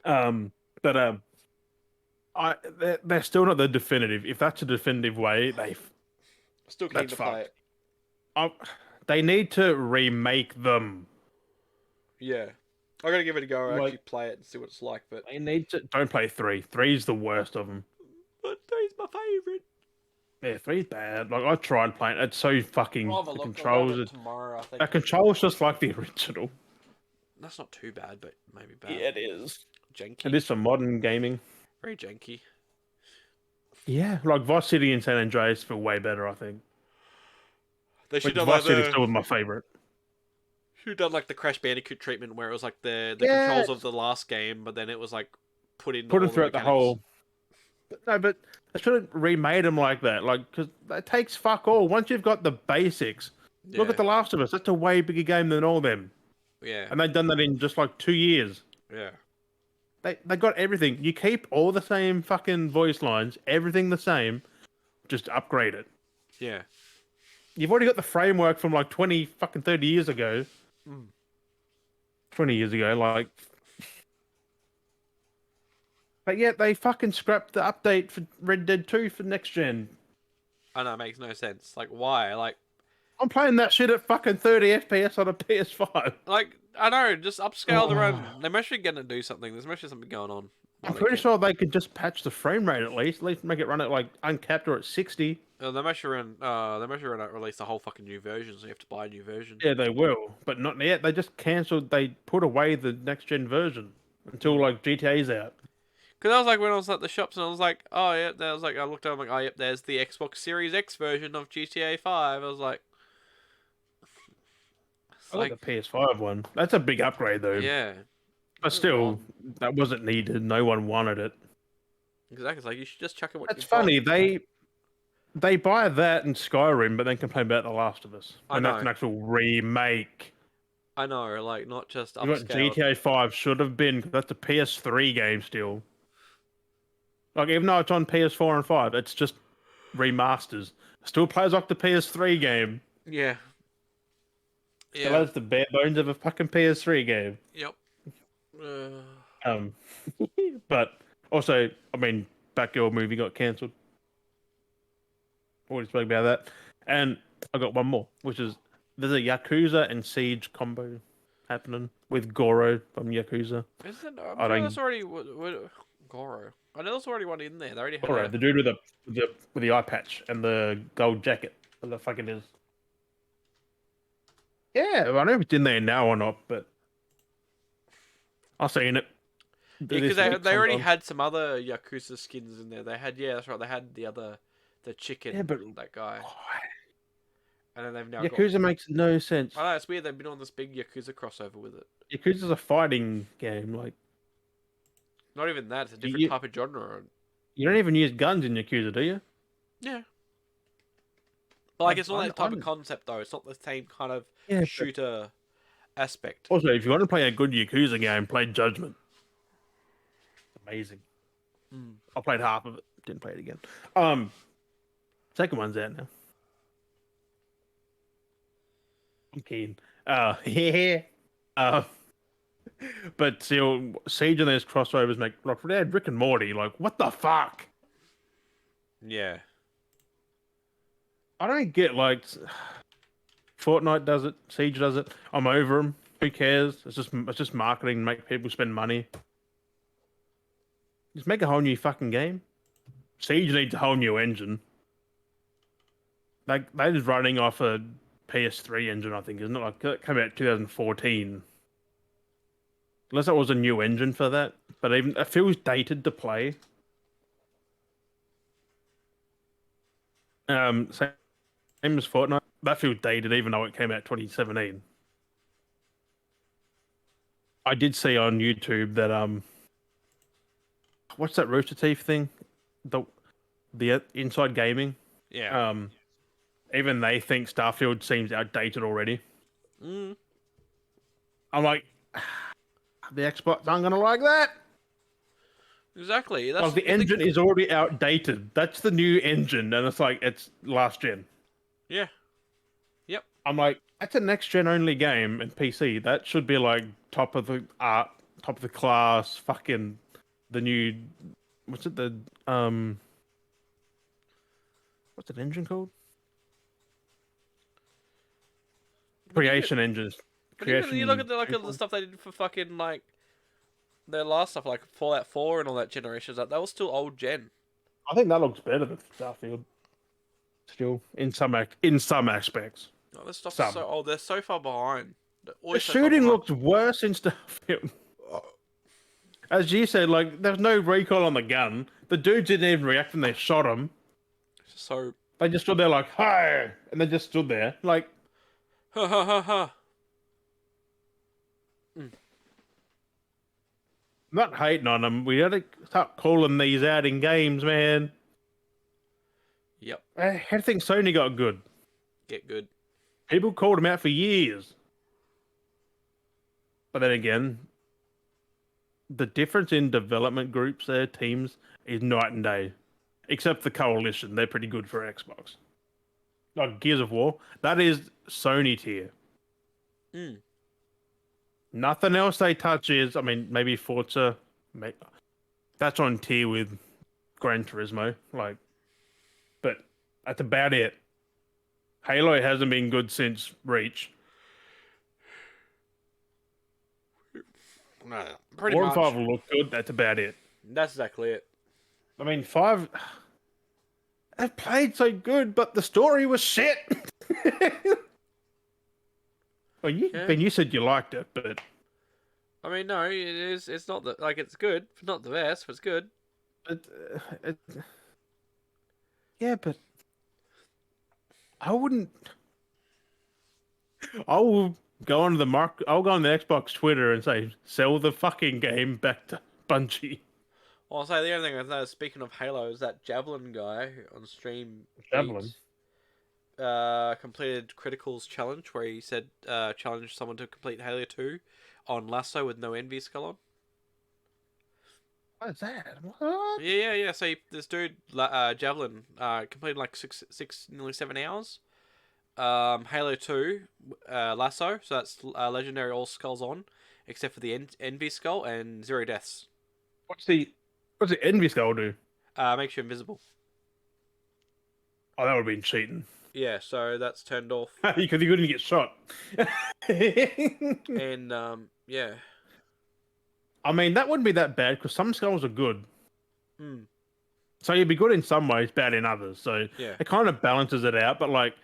but they're still not the definitive. If that's a definitive way, Still keen that's to play fucked. it. They need to remake them. Yeah. I gotta give it a go. Like- Actually play it and see what it's like. But They need to don't play 3. 3's the worst of them. three's my favourite. Yeah, 3's bad. Like I tried playing. It's so fucking I'll have a the look. controls. I'll grab it tomorrow. I think That control's just like the original. that's not too bad, but maybe bad. Yeah, it is. Janky. It is for modern gaming. Very janky. Yeah, like Vice City and San Andreas feel way better, I think. They Which should have Vice done City's still my favorite. should have done like the Crash Bandicoot treatment, where it was like the Yes. controls of the last game, but then it was like put in Put all them throughout the mechanics. whole. But they should have remade them like that. Like, because that takes fuck all. Once you've got the basics, look Yeah. at The Last of Us. That's a way bigger game than all them. Yeah, And they've done that in just like 2 years. yeah. They got everything. You keep all the same fucking voice lines, everything the same, just upgrade it. Yeah. You've already got the framework from like 20 fucking 30 years ago. Mm. 20 years ago, like. But yet they fucking scrapped the update for Red Dead 2 for next gen. I know, it makes no sense. Like, why? Like, I'm playing that shit at fucking 30 FPS on a PS5. I know, just upscale their own. Oh. They must be gonna do something. There's must be something going on. I'm Why they pretty can't- sure they could just patch the frame rate at least make it run at like uncapped or at 60. They must run. Release the whole fucking new version, so you have to buy a new version. Yeah, they will, but not yet. They just cancelled. They put away the next gen version until like GTA's out. Because I was like, when I was at the shops, and I was like, oh yeah, I was like, I looked at it, I'm like, oh yep, there's the Xbox Series X version of GTA 5. I was like, it's I got like, the PS5 one. That's a big upgrade though. yeah, But move still, on. that wasn't needed. No one wanted it. Exactly. It's like you should just chuck in what That's you've got. funny. They buy that in Skyrim, but then complain about The Last of Us. I And that's know, an actual remake. I know, like not just You what upscaled. GTA 5 should have been, 'cause that's a PS3 game still. Like, even though it's on PS4 and 5, it's just remasters. Still plays like the PS3 game. Yeah, Still yeah, has the bare bones of a fucking PS3 game. yep. Uh, Um, but also, I mean, Batgirl movie got cancelled. Already spoke about that. And I got one more, which is there's a Yakuza and Siege combo happening with Goro from Yakuza. isn't I'm I sure don't. that's already Goro. I know there's already one in there. They already had Goro, a. the dude with the eye patch and the gold jacket. What the fuck it is? Yeah, I don't know if it's in there now or not, but I've seen it. Yeah, This because week they already sometime. had some other Yakuza skins in there. They had that's right. They had the chicken, Yeah, but that guy, and then they've now got. Yakuza makes no sense. I know it's weird. They've been on this big Yakuza crossover with it. Yakuza's a fighting game. Like Not even that. It's a you, different you type of genre. you don't even use guns in Yakuza, do you? Yeah. But like, I- it's not I- that type of I'm- concept though. It's not the same kind of Yeah, but- shooter aspect. Also, if you want to play a good Yakuza game, play Judgment. Amazing. Mm. I played half of it. Didn't play it again. Second one's out now. I'm keen. Yeah. But still, Siege and those crossovers make like they had Rick and Morty. Like, what the fuck? Yeah. I don't get like Fortnite does it, Siege does it. I'm over them. Who cares? It's just marketing, make people spend money. Just make a whole new fucking game. Siege needs a whole new engine. Like they're just running off a PS3 engine, I think, isn't it? Like it came out 2014. Unless that was a new engine for that, but even it feels dated to play. Same as Fortnite. That feels dated, even though it came out 2017. I did see on YouTube that what's that Rooster Teeth thing? The Inside Gaming. Yeah. Even they think Starfield seems outdated already. Mm. I'm like, the Xbox aren't gonna like that. Exactly. That's Like the engine is already outdated. That's the new engine, and it's like it's last gen. Yeah. Yep. I'm like, that's a next gen only game and PC. That should be like top of the art, top of the class. Fucking the new, what's it? The what's that engine called? Creation engines. But even Creation. you look at the stuff they did for fucking like their last stuff, like Fallout 4 and all that generations, that was still old gen. I think that looks better than Starfield. Still, in some aspects. No, this stuff's Some. so old. They're so far behind. The shooting looks worse in Starfield. As you said, like there's no recoil on the gun. The dudes didn't even react when they shot him. So They just stood there like, "Hi," and they just stood there like, ha ha ha ha. not hating on them. We had to start calling these out in games, man. Yep. I think Sony got good. Get good. People called them out for years. But then again, the difference in development groups, their teams, is night and day. Except the Coalition, they're pretty good for Xbox. Like Gears of War, that is Sony tier. Mm. Nothing else they touch is, I mean, maybe Forza. That's on tier with Gran Turismo. Like, but that's about it. Halo hasn't been good since Reach. No, pretty 4 much. and 5 will look good. That's about it. That's exactly it. I mean, 5. They played so good, but the story was shit. Well, Yeah. Ben, you said you liked it, but I mean, no, it is. It's not the like it's good. It's not the best, but it's good. It, it, yeah, but I wouldn't. I will go on the mark. I'll go on the Xbox Twitter and say, sell the fucking game back to Bungie. I'll say the only thing I know, speaking of Halo, is that Javelin guy on stream Javelin. completed Critical's challenge where he said challenge someone to complete Halo 2 on Lasso with no envy skull on. What is that? What? Yeah. So this dude, Javelin, completed like nearly 7 hours. Halo 2, Lasso, so that's legendary all skulls on, except for the envy skull and 0 deaths. What's the Envy Skull do? Makes you invisible. Oh, that would have been cheating. Yeah, so that's turned off. Because you couldn't get shot. And yeah. I mean, that wouldn't be that bad because some skulls are good. Hmm. So you'd be good in some ways, bad in others. So Yeah. it kind of balances it out. But like,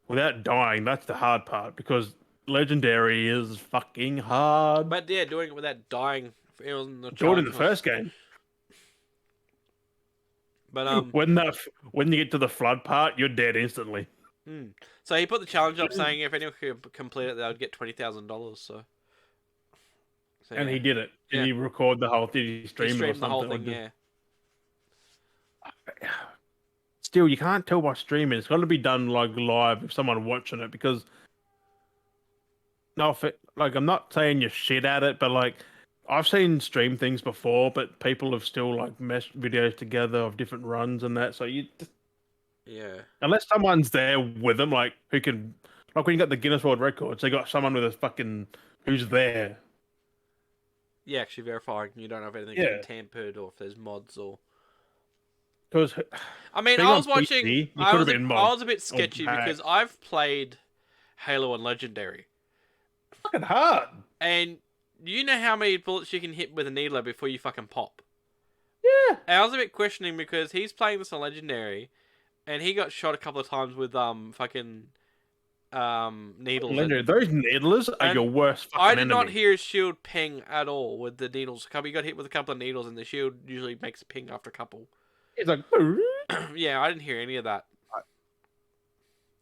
without dying, that's the hard part because legendary is fucking hard. But yeah, doing it without dying. It was the Do it in the challenge. first game. But When you get to the flood part, you're dead instantly. so he put the challenge up saying if anyone could complete it, they would get $20,000. So And yeah. he did it. Did Yeah. he record the whole? Did he He stream it or streamed the something? whole Or thing. did- Yeah. Still, you can't tell by streaming. It's got to be done like live if someone watching it because no, like I'm not saying you're shit at it, but like I've seen stream things before, but people have still like meshed videos together of different runs and that. So Yeah. unless someone's there with them, like who can, like when you got the Guinness World Records, they got someone with a fucking who's there. Yeah, actually verifying you don't know if anything's Yeah. been tampered or if there's mods or. Because I mean, being I on was watching. PC, you I could was, have been I mods was a bit or sketchy hacked. because I've played Halo on Legendary, Fucking hard. and you know how many bullets you can hit with a needler before you fucking pop. Yeah. And I was a bit questioning because he's playing this on Legendary, and he got shot a couple of times with fucking needles. Legendary. Those needlers are and your worst fucking I did not enemy. hear his shield ping at all with the needles. He got hit with a couple of needles, and the shield usually makes a ping after a couple. It's like Yeah, I didn't hear any of that.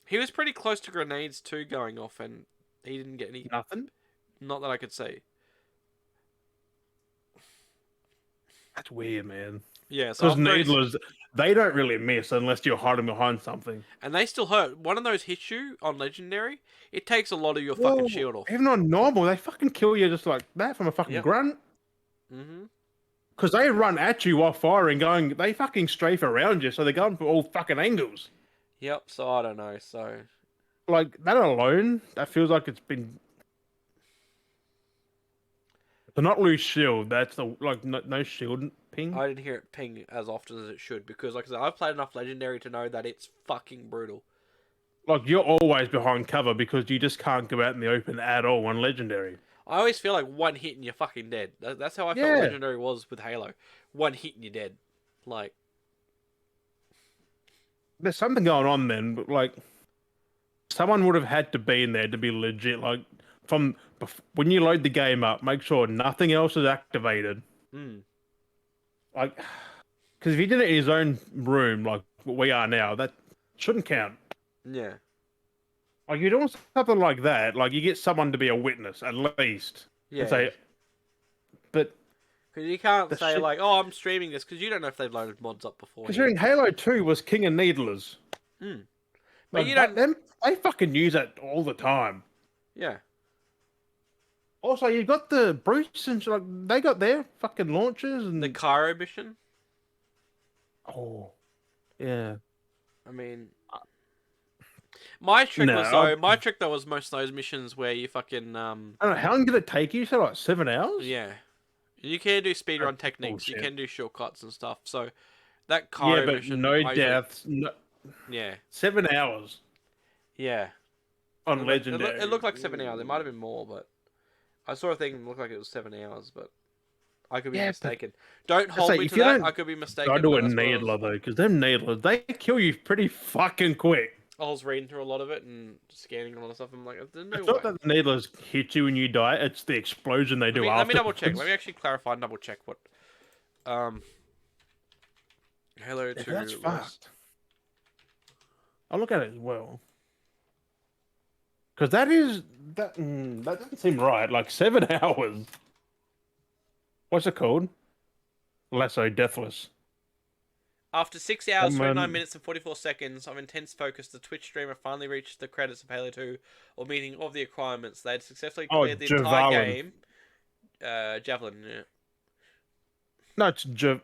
He was pretty close to grenades too going off, and he didn't get any. nothing. Not that I could see. That's weird, man. Yeah, so Because I'm very- needlers, they don't really miss unless you're hiding behind something. and they still hurt. One of those hits you on Legendary, it takes a lot of your fucking shield off. Even on normal, they fucking kill you just like that from a fucking Yep. grunt. Mm-hmm. Because they run at you while firing, they fucking strafe around you, so they're going for all fucking angles. Yep. So I don't know. So Like that alone, that feels like it's been. To not lose shield, that's the like no shield ping. I didn't hear it ping as often as it should because, like I said, I've played enough Legendary to know that it's fucking brutal. Like you're always behind cover because you just can't go out in the open at all on legendary. I always feel like one hit and you're fucking dead. That's how I felt Yeah. Legendary was with Halo. One hit and you're dead. Like, There's something going on then, but like someone would have had to be in there to be legit. Like from when you load the game up, make sure nothing else is activated. Like, because if he did it in his own room, like what we are now, that shouldn't count. yeah. Like you're doing something like that, like you get someone to be a witness at least. Yeah. And say, but Because you can't the say, shit- like, oh, I'm streaming this, because you don't know if they've loaded mods up before. considering Halo 2 was King of Needlers, But like, you don't. they fucking use that all the time. Yeah. Also, you got the Bruce and like they got their fucking launchers and The Cairo mission. oh, yeah. I mean, my trick No, was though. My trick though was most of those missions where you fucking I don't know how long did it take you? You said like 7 hours. yeah. You can do speedrun That's techniques. You bullshit. can do shortcuts and stuff. So that Cairo Yeah, but mission, no I usually- deaths. No, Yeah. 7 hours Yeah. on It legendary. looked like 7 hours. It might have been more, but I saw a thing that looked like it was 7 hours, but I could be Yeah, but- mistaken. Don't I hold say, me if to you that. don't I could be mistaken. Go to but a that's what it needler was. though, because them needlers they kill you pretty fucking quick. I was reading through a lot of it and scanning a lot of stuff. I'm like, there's no It's way. not that the needlers hit you when you die; it's the explosion they do Let me after. double check. Let me actually clarify and double check what Halo 2 That's was. fucked. I'll look at it as well. Because that doesn't seem right. Like 7 hours. What's it called? Lasso Deathless. After 6 hours, 29 Someone- minutes, and 44 seconds of intense focus, the Twitch streamer finally reached the credits of Halo 2, or meeting all the requirements. They had successfully cleared the entire Javelin. game. Javelin, yeah. No, it's Javelin.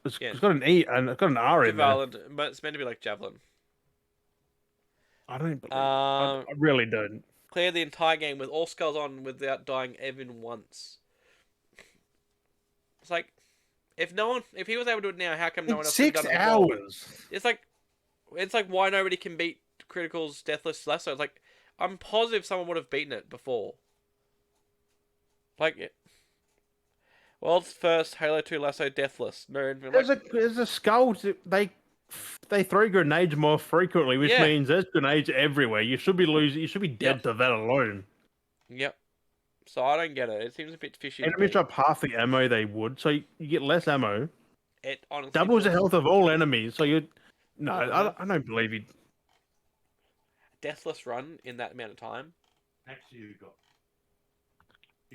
It's Yeah. got an E and it's got an R in there. Javelin, but it's meant to be like Javelin. I don't believe I really don't. Cleared the entire game with all skulls on without dying even once. It's like, if he was able to do it now, how come no one else has done it? 6 hours. It's like why nobody can beat Critical's Deathless Lasso. It's like, I'm positive someone would have beaten it before. Like, world's first Halo 2 Lasso Deathless. There's a skull. They throw grenades more frequently, which means there's grenades everywhere. You should be losing. You should be dead to that alone. Yep. So I don't get it. It seems a bit fishy. Enemies drop half the ammo they would, so you get less ammo. It honestly Doubles the does. health of all enemies. So you, no, I don't believe you. Deathless run in that amount of time. Actually, you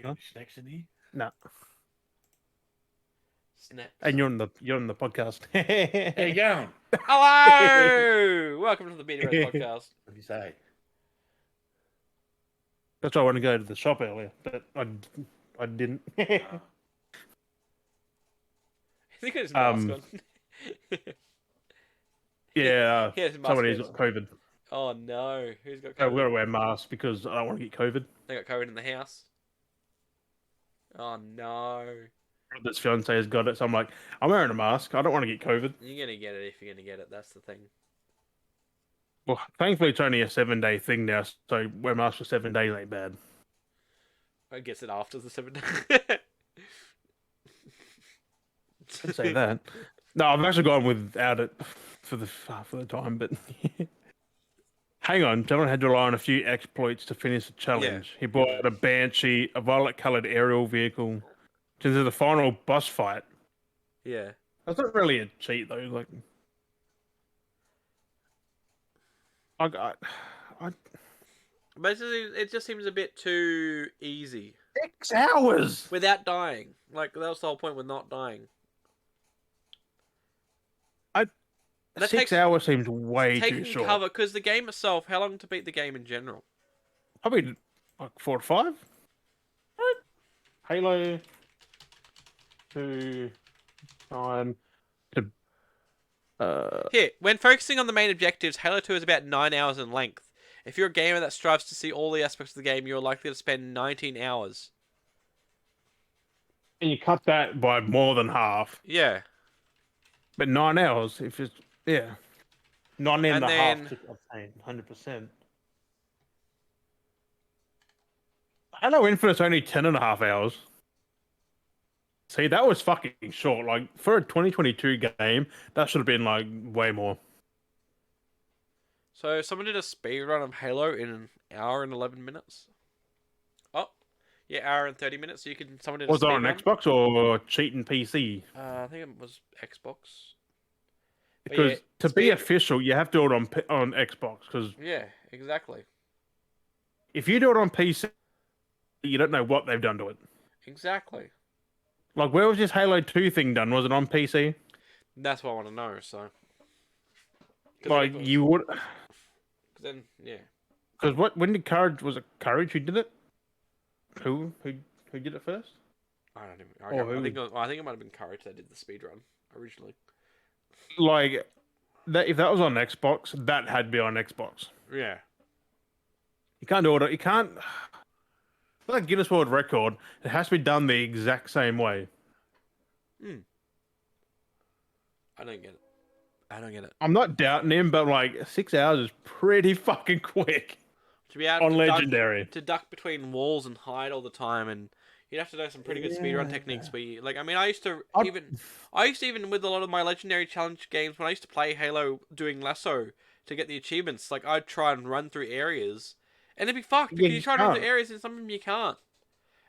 got snacks in here? No. Snaps. And you're on the podcast. How you going? Hello! Welcome to the Beardy podcast. What do you say? That's why I want to go to the shop earlier, but I didn't. He's got his mask on. Yeah, He has his mask somebody's on. got COVID. Oh no, who's got So COVID? we've got to wear masks because I don't want to get COVID. They got COVID in the house. Oh no. This fiance has got it, so I'm like, I'm wearing a mask. I don't want to get COVID. You're gonna get it if you're gonna get it. That's the thing. Well, thankfully it's only a 7-day thing now, so wear masks for 7 days ain't bad. I guess it after the 7 days. I'd say that. No, I've actually gone without it for the time, but hang on, Dylan had to rely on a few exploits to finish the challenge. Yeah. He bought a Banshee, a violet-colored aerial vehicle, to the final boss fight. Yeah. That's not really a cheat though. Like, But it just seems a bit too easy. 6 hours Without dying. Like, that was the whole point with not dying. That 6 takes- hours seems way too Taking short. cover, because the game itself, how long to beat the game in general? Probably like 4 or 5. Right. Halo 2 time to Here, when focusing on the main objectives, Halo 2 is about 9 hours in length. If you're a gamer that strives to see all the aspects of the game, you're likely to spend 19 hours. and you cut that by more than half. Yeah. But 9 hours, if it's yeah, 9 and a half then- to obtain 100%. Halo Infinite's only 10.5 hours. See, that was fucking short. Like for a 2022 game, that should have been like way more. So, someone did a speed run of Halo in an hour and 11 minutes. Oh, yeah, hour and 30 minutes. So someone did a Was it speed on run. Xbox or cheating PC? I think it was Xbox. But Because yeah, to be speed- official, you have to do it on Xbox. Because Yeah, exactly. if you do it on PC, you don't know what they've done to it. Exactly. Like, where was this Halo 2 thing done? Was it on PC? That's what I want to know, so. 'Cause Like, if it was- you would. Then, yeah. Because when did Courage? Was it Courage who did it? Who did it first? I don't even. Or I who? think it might have been Courage that did the speed run originally. Like, that if that was on Xbox, that had to be on Xbox. Yeah. You can't do it. You can't. Like Guinness World Record, it has to be done the exact same way. I don't get it. I don't get it. I'm not doubting him, but like 6 hours is pretty fucking quick To be able on to Legendary. duck between walls and hide all the time, and You'd have to know some pretty good speedrun techniques. Where you, like, I mean, I'd- I used to even with a lot of my legendary challenge games when I used to play Halo doing lasso to get the achievements. Like, I'd try and run through areas, and it'd be fucked Yeah, because you you try and run through can't. areas and some of them you can't,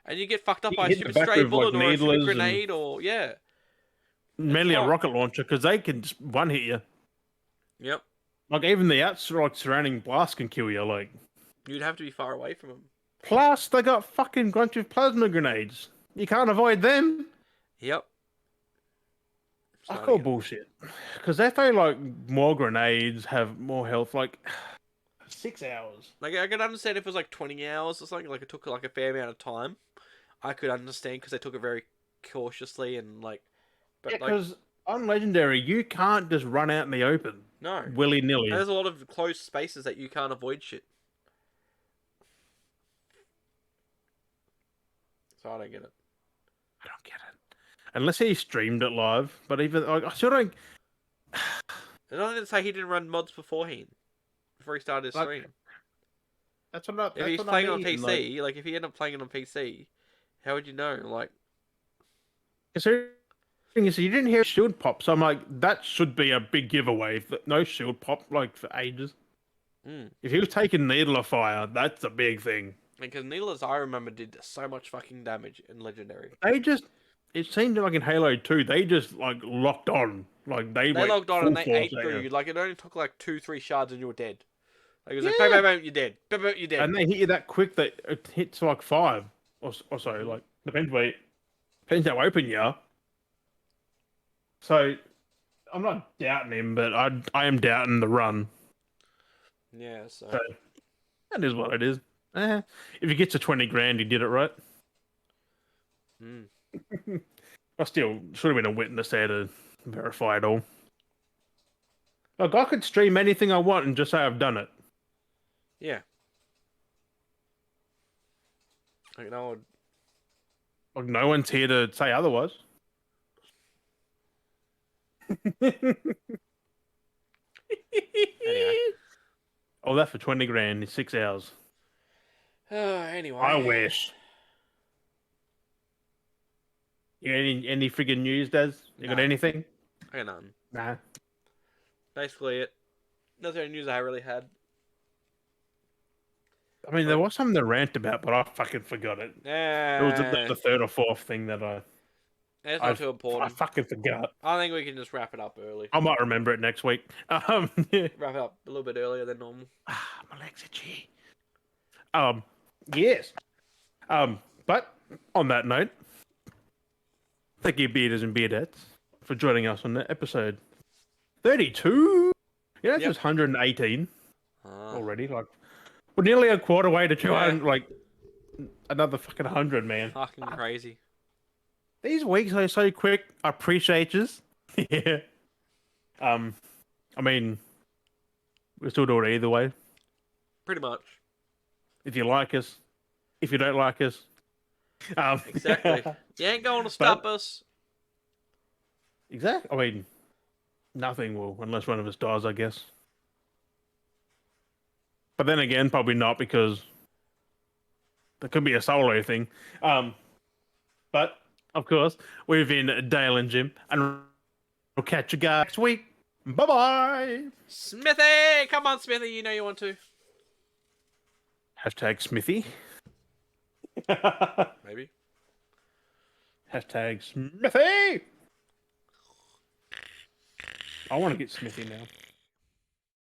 and you get fucked up You by a hit the stupid back stray with, like, bullet or a stupid needlers and grenade or yeah. mainly a fucked. rocket launcher because they can just one hit you. Yep. Like even the surrounding blast can kill you. Like You'd have to be far away from them. plus they got fucking bunch of plasma grenades. You can't avoid them. Yep. I Starting call it. bullshit. Because if they like more grenades, have more health, like 6 hours. Like I could understand if it was like 20 hours or something. Like it took like a fair amount of time. I could understand because they took it very cautiously and like. But Yeah, like because on Legendary, you can't just run out in the open no. willy nilly. There's a lot of closed spaces that you can't avoid shit. So I don't get it. I don't get it. Unless he streamed it live, but even like, I still don't. And I didn't say he didn't run mods beforehand, before he started his Like, stream. That's what I. If That's he's what playing I on mean. PC, like if he ended up playing it on PC, how would you know? Like, Considering you didn't hear shield pop, so I'm like, that should be a big giveaway. No shield pop like for ages. mm. If he was taking needle of fire, that's a big thing. Because Needle, as I remember, did so much fucking damage in Legendary. It seemed like in Halo 2, they just like locked on. Like they They went logged on full and they force ate at through you. you. Like it only took like 2-3 shards and you were dead. Like it was like, Yeah. bam, bam, bam, you're dead. Bam, bam, you're dead. And they hit you that quick that it hits like 5 or so. Like depends how open you are. So I'm not doubting him, but I am doubting the run. Yeah, so. So that is what it is. If he gets to 20 grand, he did it right. Mm. I still should have been a witness there to verify it all. Like I could stream anything I want and just say I've done it. Yeah. Like, no, Like no one's here to say otherwise. anyway. All that for 20 grand in 6 hours. Anyway. I wish. You got any friggin' news, Daz? You got Nah. anything? I got none. Nah. Basically it. Nothing news I really had. I mean, there was something to rant about, but I fucking forgot it. It was the third or fourth thing that It's not too I important. fucking forgot. I think we can just wrap it up early. I might remember it next week. Yeah. Wrap it up a little bit earlier than normal. My legs itchy. Yes. But on that note, thank you, bearders and beardettes, for joining us on the episode 32. Yeah, that's Yep. just 118 Ah. already. Like, we're nearly a quarter way to 200. Like, another fucking 100, man. Fucking crazy. These weeks are so quick. I appreciate you. Yeah. I mean, we still do it either way. Pretty much. If you like us, if you don't like us. Exactly. You ain't going to stop us. Exactly. I mean, nothing will, unless one of us dies, I guess. But then again, probably not, because there could be a solo thing. But, of course, we've been Dale and Jim, and we'll catch you guys next week. Bye-bye! Smithy! Come on, Smithy. You know you want to. Hashtag Smithy. Maybe. Hashtag Smithy! I want to get Smithy now.